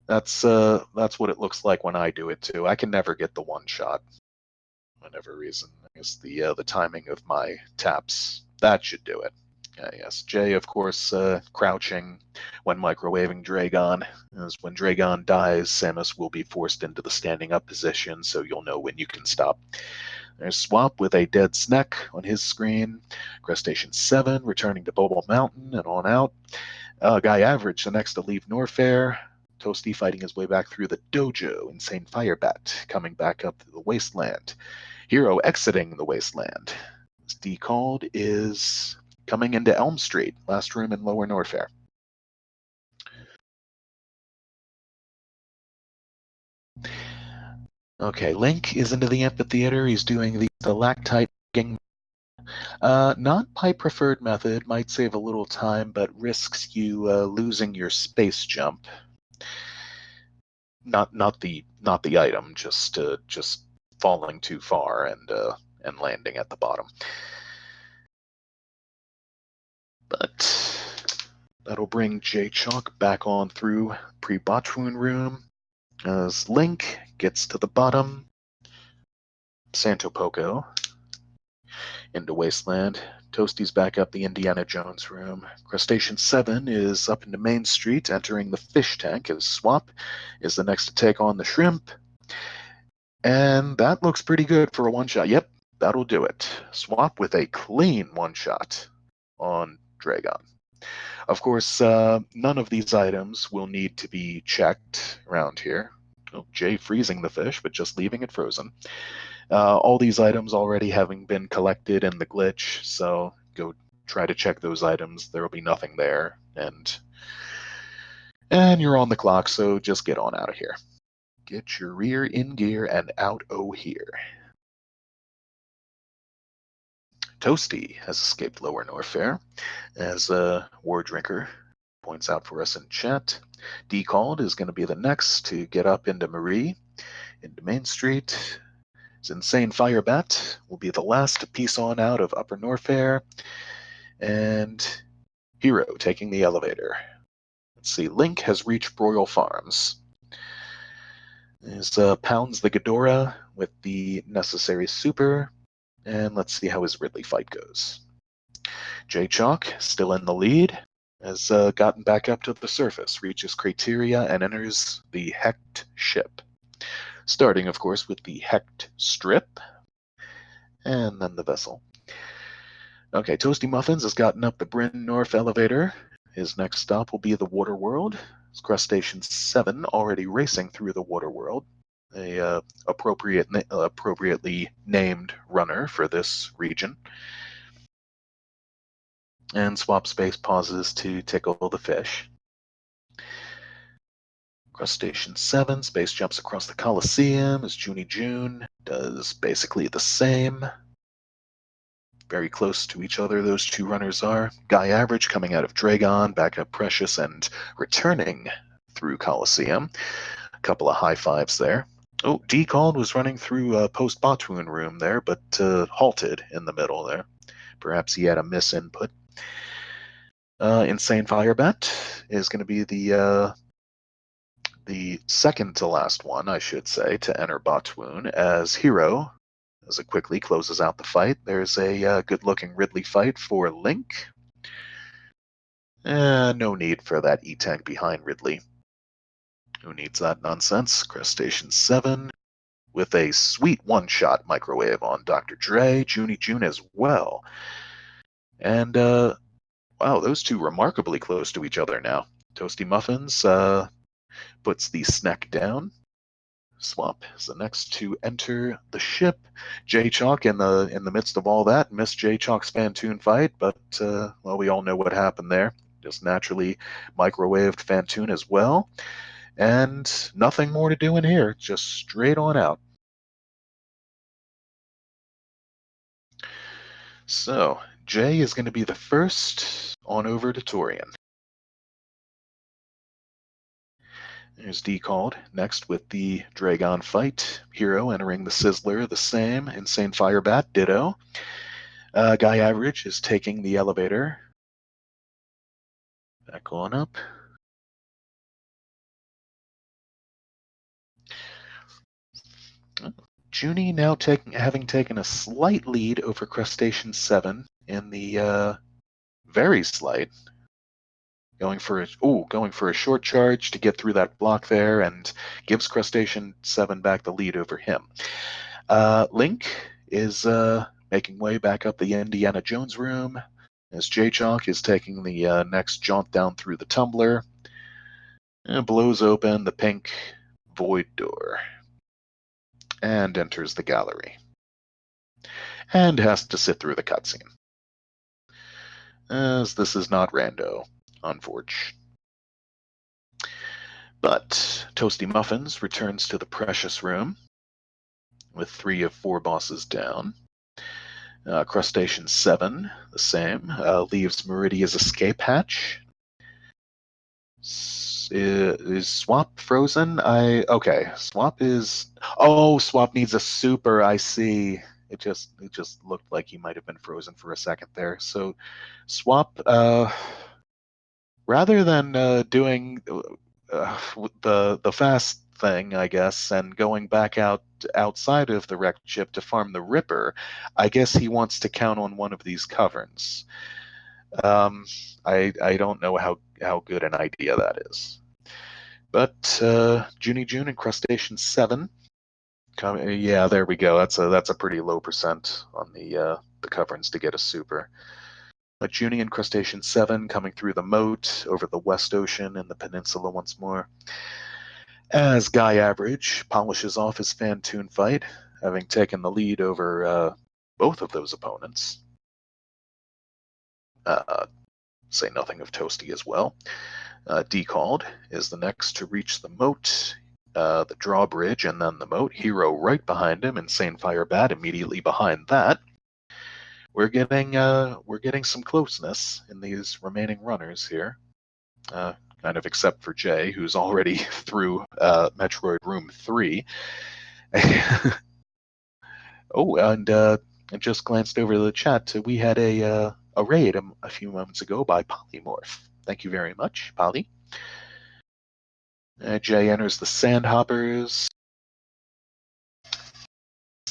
That's what it looks like when I do it too. I can never get the one-shot for whatever reason. I guess the timing of my taps, that should do it. Yes, Jay, of course, crouching when microwaving Dragon. As when Dragon dies, Samus will be forced into the standing up position, so you'll know when you can stop. There's Swap with a dead Sneck on his screen. Crustacean 7 returning to Bobo Mountain and on out. Guy Average the next to leave Norfair. Toasty fighting his way back through the dojo. Insane Firebat coming back up to the wasteland. Hero exiting the wasteland. Decalled is coming into Elm Street, last room in Lower Norfair. Okay, Link is into the amphitheater. He's doing the stalactite. Not my preferred method. Might save a little time, but risks you losing your space jump. Not the item, just falling too far and landing at the bottom. But that'll bring J-Chalk back on through pre-Batwoon room as Link gets to the bottom. Santo Poco into Wasteland. Toasty's back up the Indiana Jones room. Crustacean 7 is up into Main Street, entering the fish tank as Swap is the next to take on the shrimp. And that looks pretty good for a one-shot. Yep, that'll do it. Swap with a clean one-shot on Dragon. Of course, none of these items will need to be checked around here. Oh, Jay freezing the fish, but just leaving it frozen. All these items already having been collected in the glitch, so go try to check those items. There will be nothing there, and you're on the clock, so just get on out of here. Get your rear in gear and out here. Toasty has escaped Lower Norfair, as War Drinker points out for us in chat. Decalled is going to be the next to get up into Marie, into Main Street. His Insane Firebat will be the last to piece on out of Upper Norfair. And Hero taking the elevator. Let's see, Link has reached Broil Farms. Is pounds the Ghidorah with the necessary super, and let's see how his Ridley fight goes. J-Chalk, still in the lead, has gotten back up to the surface, reaches Criteria, and enters the Hecht ship. Starting, of course, with the Hecht strip, and then the vessel. Okay, Toasty Muffins has gotten up the Bryn North elevator. His next stop will be the Water World. It's Crustacean 7 already racing through the Water World. A appropriately named runner for this region. And Swap Space pauses to tickle the fish. Crustacean 7 space jumps across the Coliseum as Junie June does basically the same. Very close to each other, those two runners are. Guy Average coming out of Dragon, back up Precious, and returning through Coliseum. A couple of high fives there. Oh, Decalled was running through Post Botwoon room there, but halted in the middle there. Perhaps he had a misinput. Insane Firebat is going to be the second to last one, I should say, to enter Botwoon as Hero. As it quickly closes out the fight, there's a good-looking Ridley fight for Link. No need for that E-Tank behind Ridley. Who needs that nonsense? Crustacean 7 with a sweet one-shot microwave on Dr. Dre, Junie June as well. And, wow, those two remarkably close to each other now. Toasty Muffins puts the snack down. Swap is the next to enter the ship. J-Chalk in the midst of all that missed J-Chalk's Fantoon fight, but well, we all know what happened there. Just naturally microwaved Fantoon as well. And nothing more to do in here, just straight on out. So, Jay is going to be the first on over to Torian. There's Decalled next with the Dragon fight. Hero entering the Sizzler, the same. Insane Firebat, ditto. Guy Average is taking the elevator. Back on up. Junie now having taken a slight lead over Crustacean 7 in the very slight. Going for a short charge to get through that block there and gives Crustacean 7 back the lead over him. Link is making way back up the Indiana Jones room as J-Chalk is taking the next jaunt down through the tumbler and blows open the pink void door and enters the gallery and has to sit through the cutscene, as this is not rando, unfortunately. But Toasty Muffins returns to the Precious room with 3 of 4 bosses down. Crustacean 7, the same, leaves Meridia's escape hatch. Is Swap frozen? Okay. Swap is. Oh, Swap needs a super. I see. It just looked like he might have been frozen for a second there. So, Swap. Rather than doing the fast thing, I guess, and going back outside of the wrecked ship to farm the Ripper, I guess he wants to count on one of these caverns. I don't know how good an idea that is. But Junie June and Crustacean 7. Yeah, there we go. That's a pretty low percent on the caverns to get a super. But Junie and Crustacean 7 coming through the moat over the West Ocean and the peninsula once more. As Guy Average polishes off his Fantoon fight, having taken the lead over both of those opponents. Say nothing of Toasty as well. Decalled is the next to reach the moat. the drawbridge and then the moat. Hero right behind him, Insane Fire Bat immediately behind that. We're getting some closeness in these remaining runners here. Kind of except for Jay, who's already through Metroid Room 3. Oh, and I just glanced over the chat. We had a raid a few moments ago by Polymorph. Thank you very much, Poly. Jay enters the Sandhoppers.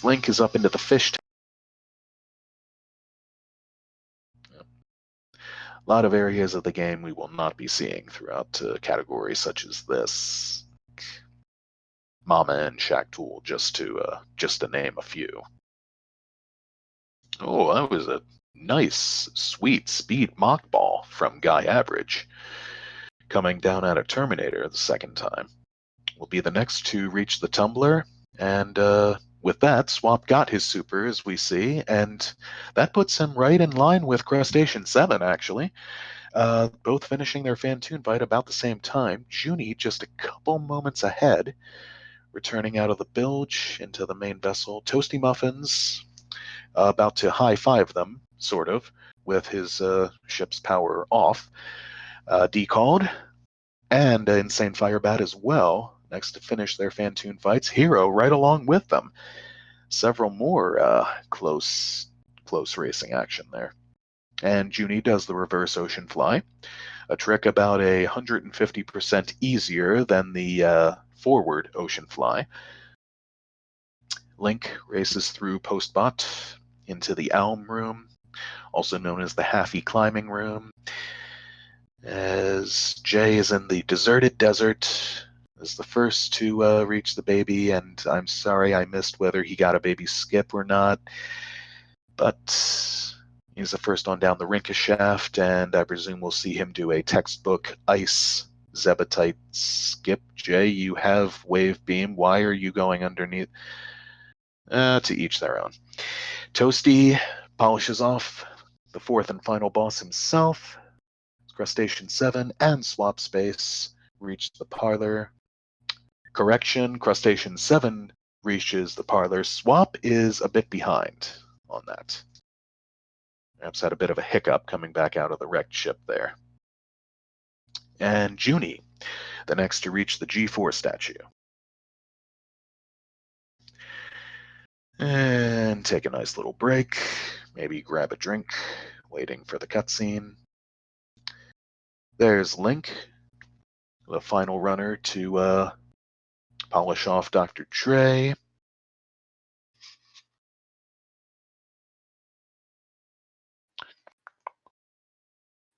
Link is up into the fish. A lot of areas of the game we will not be seeing throughout categories such as this. Mama and Shacktool, just to name a few. Oh, that was a nice, sweet speed mock ball from Guy Average. Coming down out of Terminator the second time. Will be the next to reach the tumbler, and with that, Swap got his super, as we see, and that puts him right in line with Crustacean 7, actually. Both finishing their Fantoon fight about the same time. Junie just a couple moments ahead, returning out of the bilge into the main vessel. Toasty Muffins about to high-five them, sort of, with his ship's power off. Decalled, and Insane Fire Bat as well, next to finish their Fantoon fights. Hero right along with them. Several more close racing action there. And Junie does the reverse ocean fly, a trick about 150% easier than the forward ocean fly. Link races through Postbot into the Elm Room, also known as the Halfy Climbing Room, as Jay is in the Deserted Desert, is the first to reach the baby, and I'm sorry I missed whether he got a baby skip or not, but he's the first on down the Rinka shaft, and I presume we'll see him do a textbook ice Zebetite skip. Jay, you have wave beam. Why are you going underneath? To each their own. Toasty polishes off the fourth and final boss himself. Crustacean 7 and Swap Space reach the parlor. Correction, Crustacean 7 reaches the parlor. Swap is a bit behind on that. Perhaps had a bit of a hiccup coming back out of the wrecked ship there. And Junie, the next to reach the G4 statue. And take a nice little break. Maybe grab a drink, waiting for the cutscene. There's Link, the final runner to polish off Dr. Trey.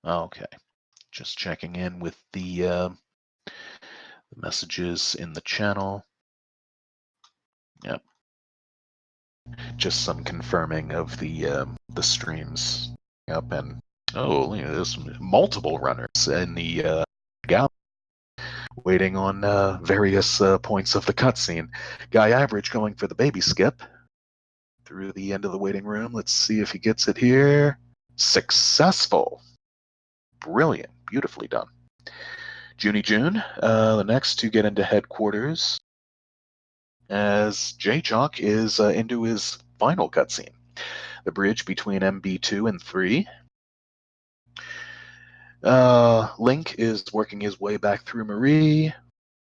Okay, just checking in with the messages in the channel. Yep. Just some confirming of the streams. Yep, and oh, there's multiple runners in the gap, waiting on various points of the cutscene. Guy Average going for the baby skip through the end of the waiting room. Let's see if he gets it here. Successful. Brilliant. Beautifully done. Junie June, the next to get into headquarters, as J-Jock is into his final cutscene. The bridge between MB2 and 3. Link is working his way back through Marie.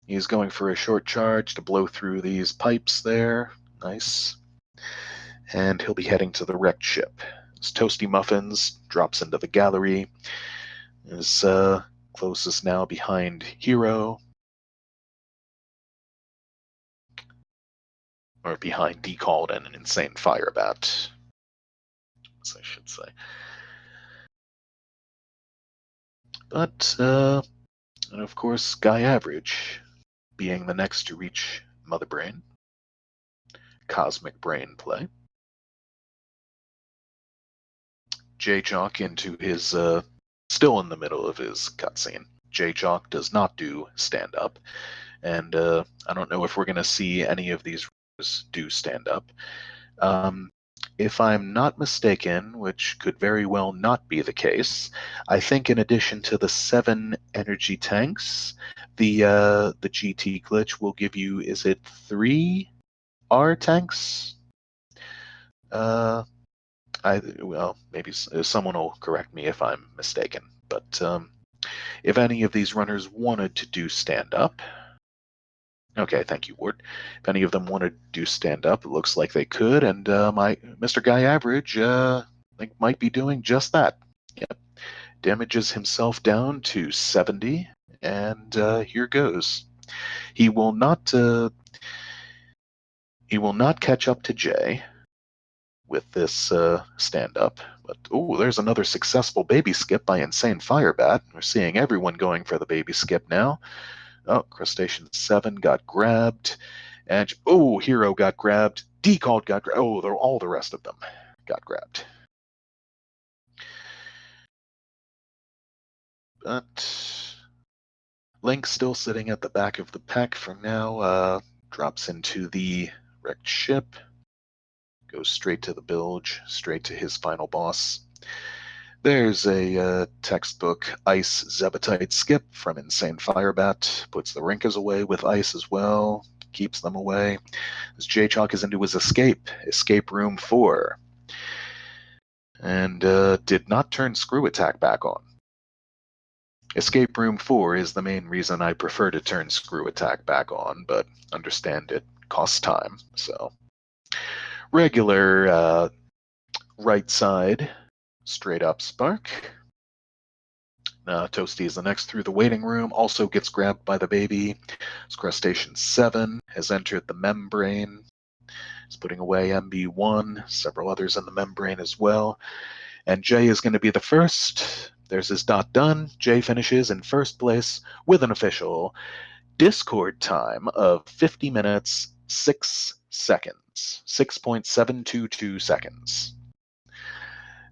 He's going for a short charge to blow through these pipes there. Nice. And he'll be heading to the wrecked ship. As Toasty Muffins drops into the gallery. Is closest now behind Hero. Or behind Decalled and an Insane Fire Bat, as I should say. But, and of course, Guy Average being the next to reach Mother Brain. Cosmic Brain play. J-Jock into his, still in the middle of his cutscene. J-Jock does not do stand-up, and I don't know if we're going to see any of these do stand-up. if I'm not mistaken, which could very well not be the case, I think in addition to the 7 energy tanks, the GT glitch will give you, is it 3 R tanks? Well, maybe someone will correct me if I'm mistaken. But if any of these runners wanted to do stand up, okay, thank you, Ward. If any of them wanted to do stand up, it looks like they could, and my Mr. Guy Average, I think might be doing just that. Yep, damages himself down to 70, and here goes. He will not. He will not catch up to Jay with this stand up. But oh, there's another successful baby skip by Insane Firebat. We're seeing everyone going for the baby skip now. Oh, Crustacean 7 got grabbed. And oh, Hero got grabbed. Decalled got grabbed. Oh, all the rest of them got grabbed. But Link still sitting at the back of the pack for now. Drops into the wrecked ship. Goes straight to the bilge, straight to his final boss. There's a textbook Ice Zebetite skip from Insane Firebat. Puts the Rinkas away with ice as well. Keeps them away. As J-Chalk is into his escape room 4. And did not turn screw attack back on. Escape room 4 is the main reason I prefer to turn screw attack back on, but understand it costs time, so. Regular right side, straight up spark. Toasty is the next through the waiting room, also gets grabbed by the baby. Crustacean 7 has entered the membrane. He's putting away MB1, several others in the membrane as well. And Jay is going to be the first. There's his dot done. Jay finishes in first place with an official Discord time of 50 minutes, 6 seconds. 6.722 seconds.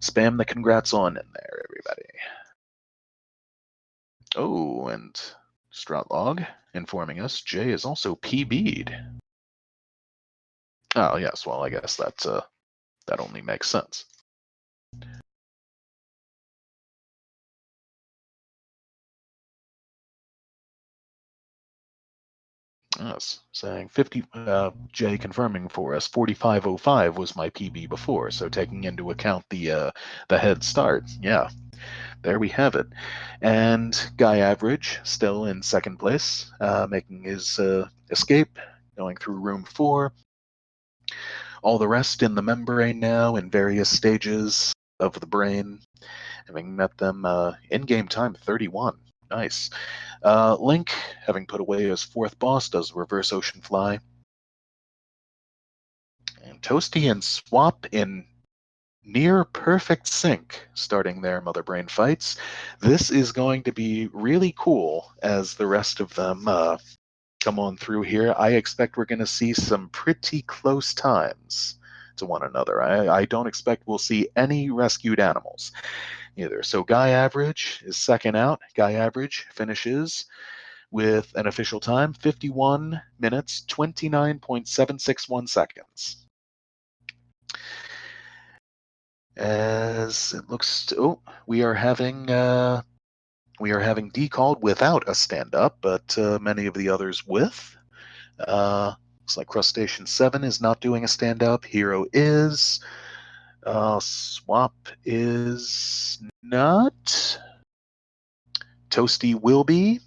Spam the congrats on in there, everybody. Oh, and Stroutlog informing us Jay is also PB'd. Oh, yes, well, I guess that only makes sense. Yes, saying 50, Jay confirming for us, 4505 was my PB before, so taking into account the head start, yeah, there we have it. And Guy Average still in second place, making his escape, going through room 4. All the rest in the membrane now in various stages of the brain, having met them in game time 31. Nice. Link, having put away his 4th boss, does reverse ocean fly. And Toasty and Swap in near perfect sync starting their Mother Brain fights. This is going to be really cool as the rest of them come on through here. I expect we're going to see some pretty close times to one another. I don't expect we'll see any rescued animals either. So Guy Average is second out. Guy Average finishes with an official time, 51 minutes, 29.761 seconds. As it looks to, we are having decalled without a stand-up, but many of the others with. Looks like Crustacean 7 is not doing a stand-up. Hero is. Swap is not. Toasty will be.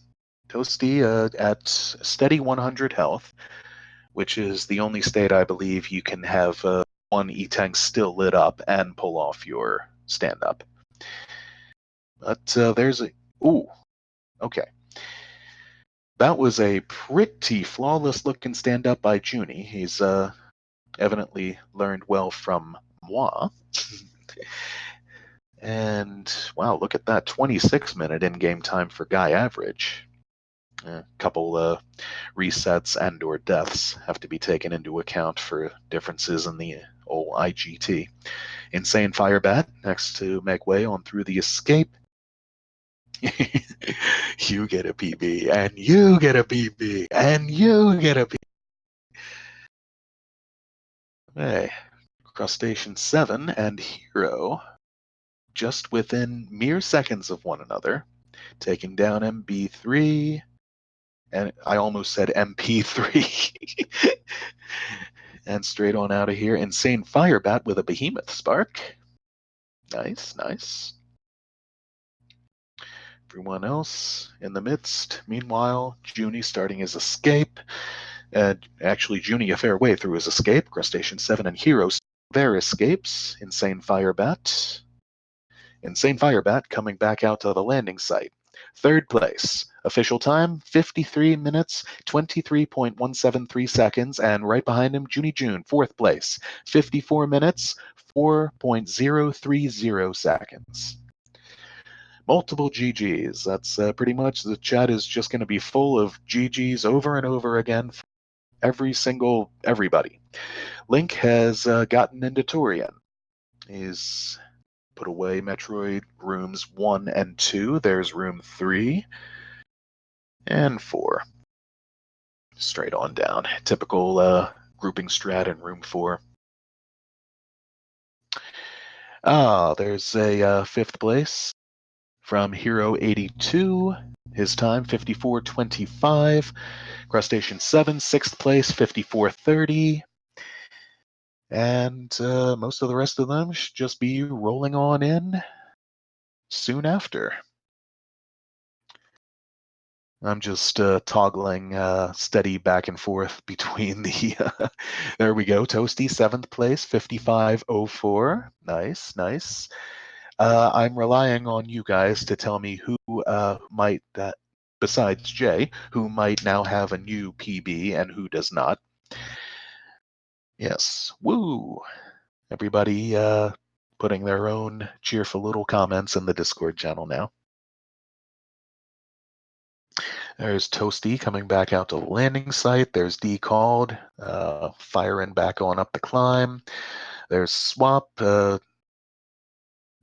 Toasty at steady 100 health, which is the only state I believe you can have one E-Tank still lit up and pull off your stand-up. But there's a... Ooh, okay. That was a pretty flawless-looking stand-up by Junie. He's evidently learned well from moi. And, wow, look at that. 26-minute in-game time for Guy Average. A couple resets and or deaths have to be taken into account for differences in the old IGT. Insane Firebat next to make way on through the escape. You get a PB, and you get a PB, and you get a PB. Hey, Crustacean 7 and Hero just within mere seconds of one another, taking down MB3, and I almost said MP3. And straight on out of here, Insane Firebat with a Behemoth Spark. Nice, nice. Everyone else in the midst. Meanwhile, Junie starting his escape. Actually, Junie a fair way through his escape. Crustacean 7 and Hero their escapes. Insane Firebat. Insane Firebat coming back out to the landing site. Third place. Official time, 53 minutes, 23.173 seconds. And right behind him, Junie June, fourth place, 54 minutes, 4.030 seconds. Multiple GGs. That's pretty much, the chat is just going to be full of GGs over and over again for everybody. Link has gotten into Torian. He's put away Metroid rooms 1 and 2. There's room 3 and 4. Straight on down. Typical grouping strat in room 4. There's a fifth place from Hero 82. His time 54:25. Crustacean 7, sixth place, 54:30. And most of the rest of them should just be rolling on in soon after. I'm just toggling steady back and forth between the. There we go. Toasty, 7th place, 55:04. Nice, nice. I'm relying on you guys to tell me who might, besides Jay, who might now have a new PB and who does not. Yes. Woo! Everybody putting their own cheerful little comments in the Discord channel now. There's Toasty coming back out to the landing site. There's D Called, firing back on up the climb. There's Swap.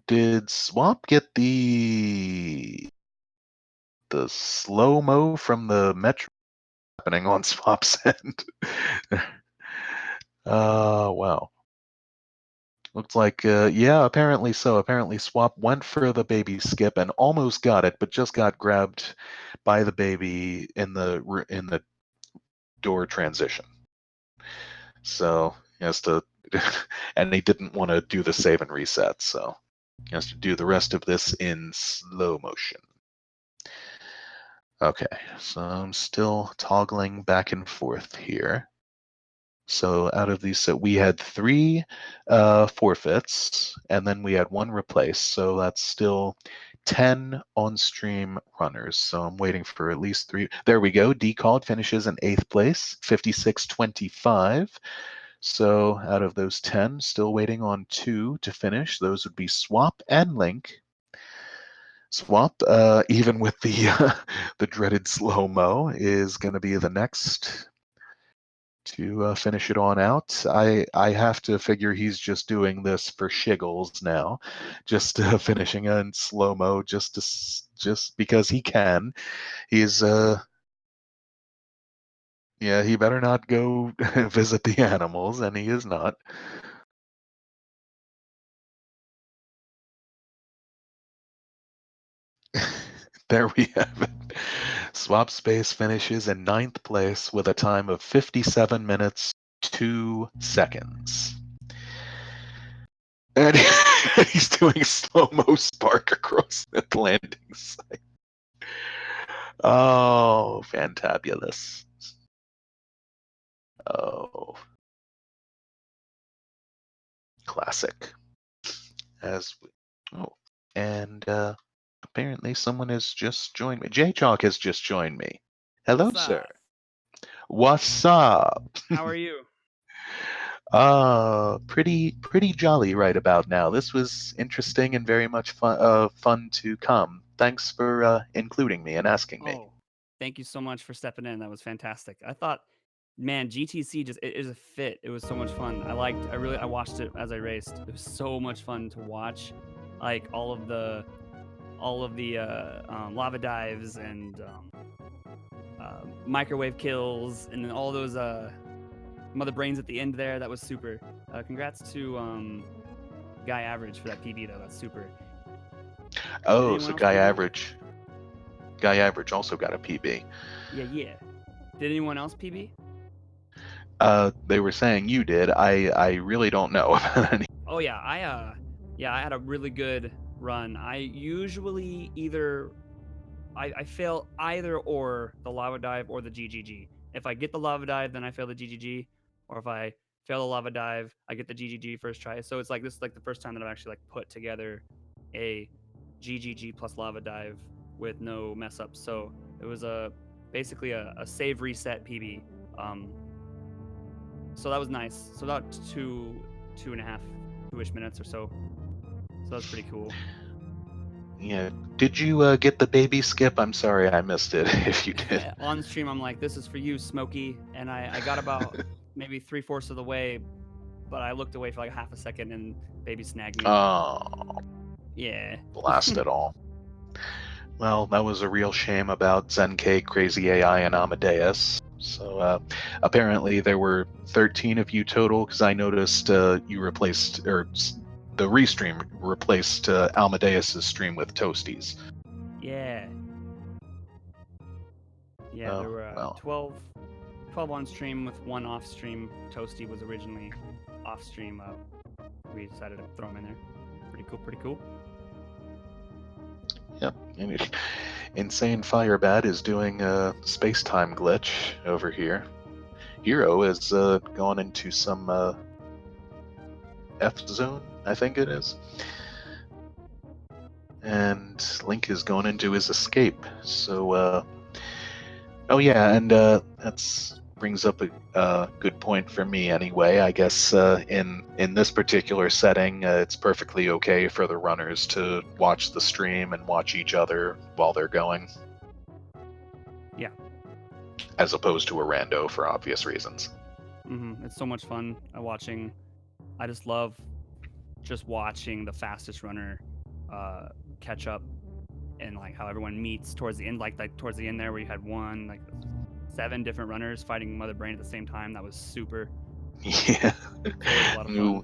Did Swap get the slow-mo from the Metro happening on Swap's end? Wow. Looks like, yeah, apparently so. Apparently Swap went for the baby skip and almost got it, but just got grabbed by the baby in the door transition. So he has to, and he didn't want to do the save and reset, so he has to do the rest of this in slow motion. Okay, so I'm still toggling back and forth here. So out of these, so we had 3 forfeits, and then we had 1 replace. So that's still 10 on-stream runners. So I'm waiting for at least 3. There we go. Decalled finishes in 8th place, 56:25. So out of those 10, still waiting on 2 to finish. Those would be Swap and Link. Swap, even with the the dreaded slow-mo, is going to be the next to finish it on out. I have to figure he's just doing this for shiggles now, just finishing in slow-mo just because he can. He's yeah, he better not go visit the animals, and he is not. There we have it. Swap Space finishes in 9th place with a time of 57 minutes 2 seconds. And he's doing slow-mo spark across the landing site. Oh, fantabulous. Oh. Classic. And apparently someone has just joined me. J-Chalk has just joined me. Hello, What's sir. up? What's up? How are you? Pretty jolly right about now. This was interesting and very much fun to come. Thanks for including me and asking me. Oh, thank you so much for stepping in. That was fantastic. I thought, man, GTC just it is a fit. It was so much fun. I watched it as I raced. It was so much fun to watch, like all of the lava dives and microwave kills, and then all those mother brains at the end there. That was super. Congrats to Guy Average for that PB though. That's super. Did Oh, anyone so else PB? Guy Average also got a PB. Yeah, yeah. Did anyone else PB? They were saying you did. I really don't know about any. Oh yeah, I had a really good run. I usually either I fail either or the lava dive or the GGG. If I get the lava dive, then I fail the GGG, or if I fail the lava dive, I get the GGG first try. So it's like this is like the first time that I've actually like put together a GGG plus lava dive with no mess ups. So it was basically a save reset PB. Um, so that was nice. So about two and a half, 2-ish minutes or so. So that's pretty cool. Yeah. Did you get the baby skip? I'm sorry I missed it. If you did. On stream, I'm like, this is for you, Smokey. And I got about maybe 3/4 of the way, but I looked away for like half a second and baby snagged me. Oh, Yeah. blast it all. Well, that was a real shame about Zenkai, Crazy AI, and Amadeus. So apparently there were 13 of you total, because I noticed you replaced, or the restream replaced Amadeus's stream with Toasties. Yeah. Yeah, Oh, there were well. 12 on stream with 1 off stream. Toasty was originally off stream. We decided to throw him in there. Pretty cool, pretty cool. Yep. Insane Firebat is doing a space-time glitch over here. Hero is gone into some F zone, I think it is. And Link is going into his escape. So, oh yeah, and that's brings up a good point for me anyway. I guess in this particular setting, it's perfectly okay for the runners to watch the stream and watch each other while they're going. Yeah. As opposed to a rando for obvious reasons. It's so much fun watching. I just love just watching the fastest runner catch up, and like how everyone meets towards the end, like towards the end there where you had 7 different runners fighting Mother Brain at the same time. That was super. Yeah. A lot of fun.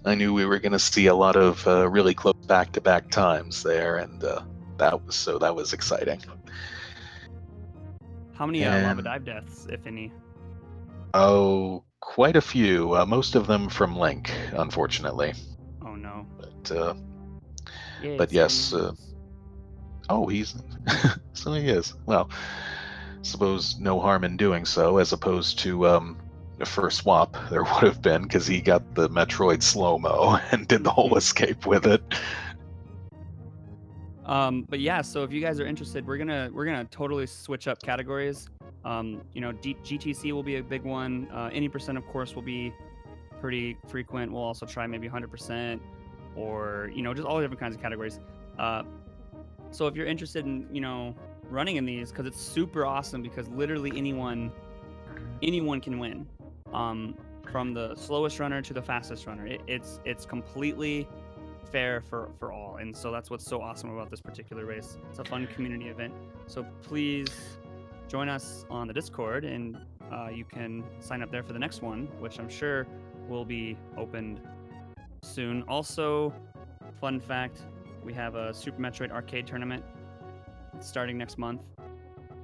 I knew we were going to see a lot of really close back-to-back times there, and that was exciting. How many lava dive deaths, if any? Oh, quite a few. Most of them from Link, unfortunately. Oh no. But yes. Oh, he's so he is. Well, suppose no harm in doing so, as opposed to for Swap there would have been, because he got the Metroid slow-mo and did the whole escape with it. But yeah, so if you guys are interested, we're gonna totally switch up categories. GTC will be a big one. Any percent, of course, will be pretty frequent. We'll also try maybe 100%, or just all different kinds of categories. So if you're interested in running in these, because it's super awesome, because literally anyone can win. From the slowest runner to the fastest runner, it's completely fair for all, and so that's what's so awesome about this particular race. It's a fun community event, so please join us on the Discord, and you can sign up there for the next one, which I'm sure will be opened soon. Also, fun fact, we have a Super Metroid arcade tournament starting next month.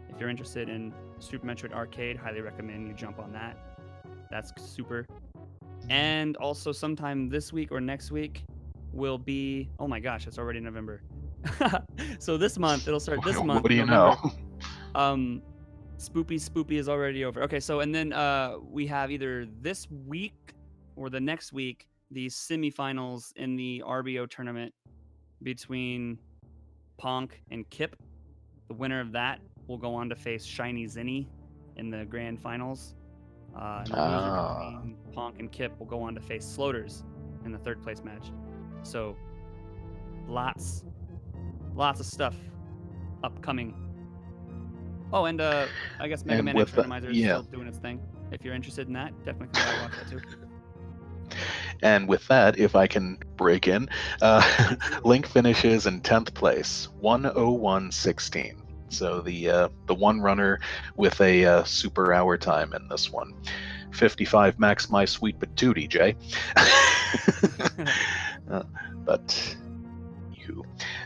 If you're interested in Super Metroid Arcade, highly recommend you jump on that. That's super. And also sometime this week or next week will be, oh my gosh, it's already November. So this month, it'll start this month. What do you November. Know? Spoopy is already over. Okay, so and then we have either this week or the next week the semifinals in the RBO tournament between Ponk and Kip. The winner of that will go on to face Shiny Zinni in the grand finals. And the loser between Ponk and Kip will go on to face Sloaters in the 3rd place match. So lots of stuff upcoming. Oh, and I guess Mega Man X Randomizer is still doing its thing. If you're interested in that, definitely come by watch that too. And with that, if I can break in, Link finishes in 10th place, 1:01:16. So the one runner with a super hour time in this one. 55 max my sweet patootie, Jay. Uh, but you,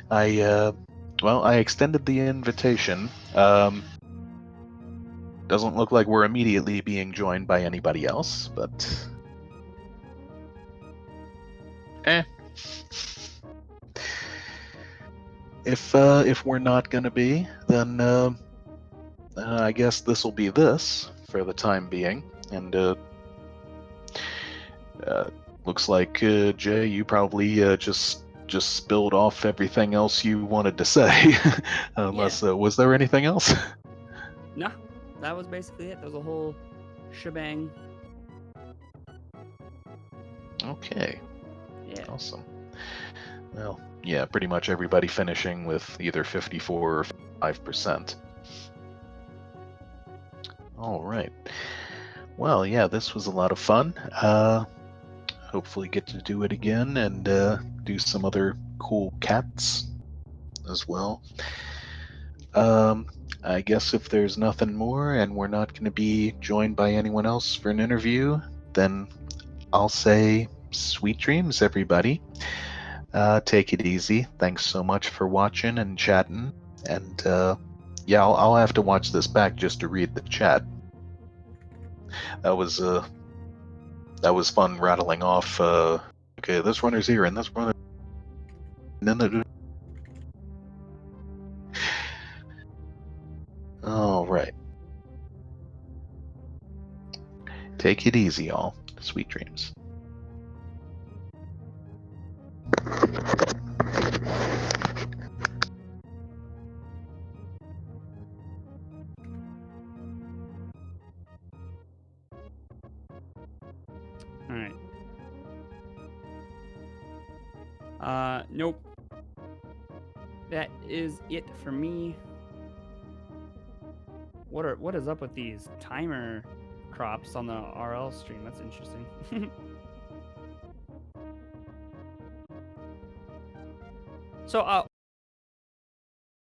I extended the invitation. Doesn't look like we're immediately being joined by anybody else, but if we're not gonna be, then I guess this will be this for the time being. And looks like Jay, you probably just spilled off everything else you wanted to say. Unless was there anything else? No, that was basically it. There was a whole shebang. Okay. Yeah. Awesome. Well, yeah, pretty much everybody finishing with either 54 or 5%. All right. Well, yeah, this was a lot of fun. Hopefully get to do it again and do some other cool cats as well. I guess if there's nothing more and we're not going to be joined by anyone else for an interview, then I'll say sweet dreams, everybody. Take it easy. Thanks so much for watching and chatting. And yeah, I'll have to watch this back just to read the chat. That was fun rattling off. Okay, this runner's here and this runner. And then all right. Take it easy, all. Sweet dreams. All right. Nope. That is it for me. What is up with these timer crops on the RL stream? That's interesting. So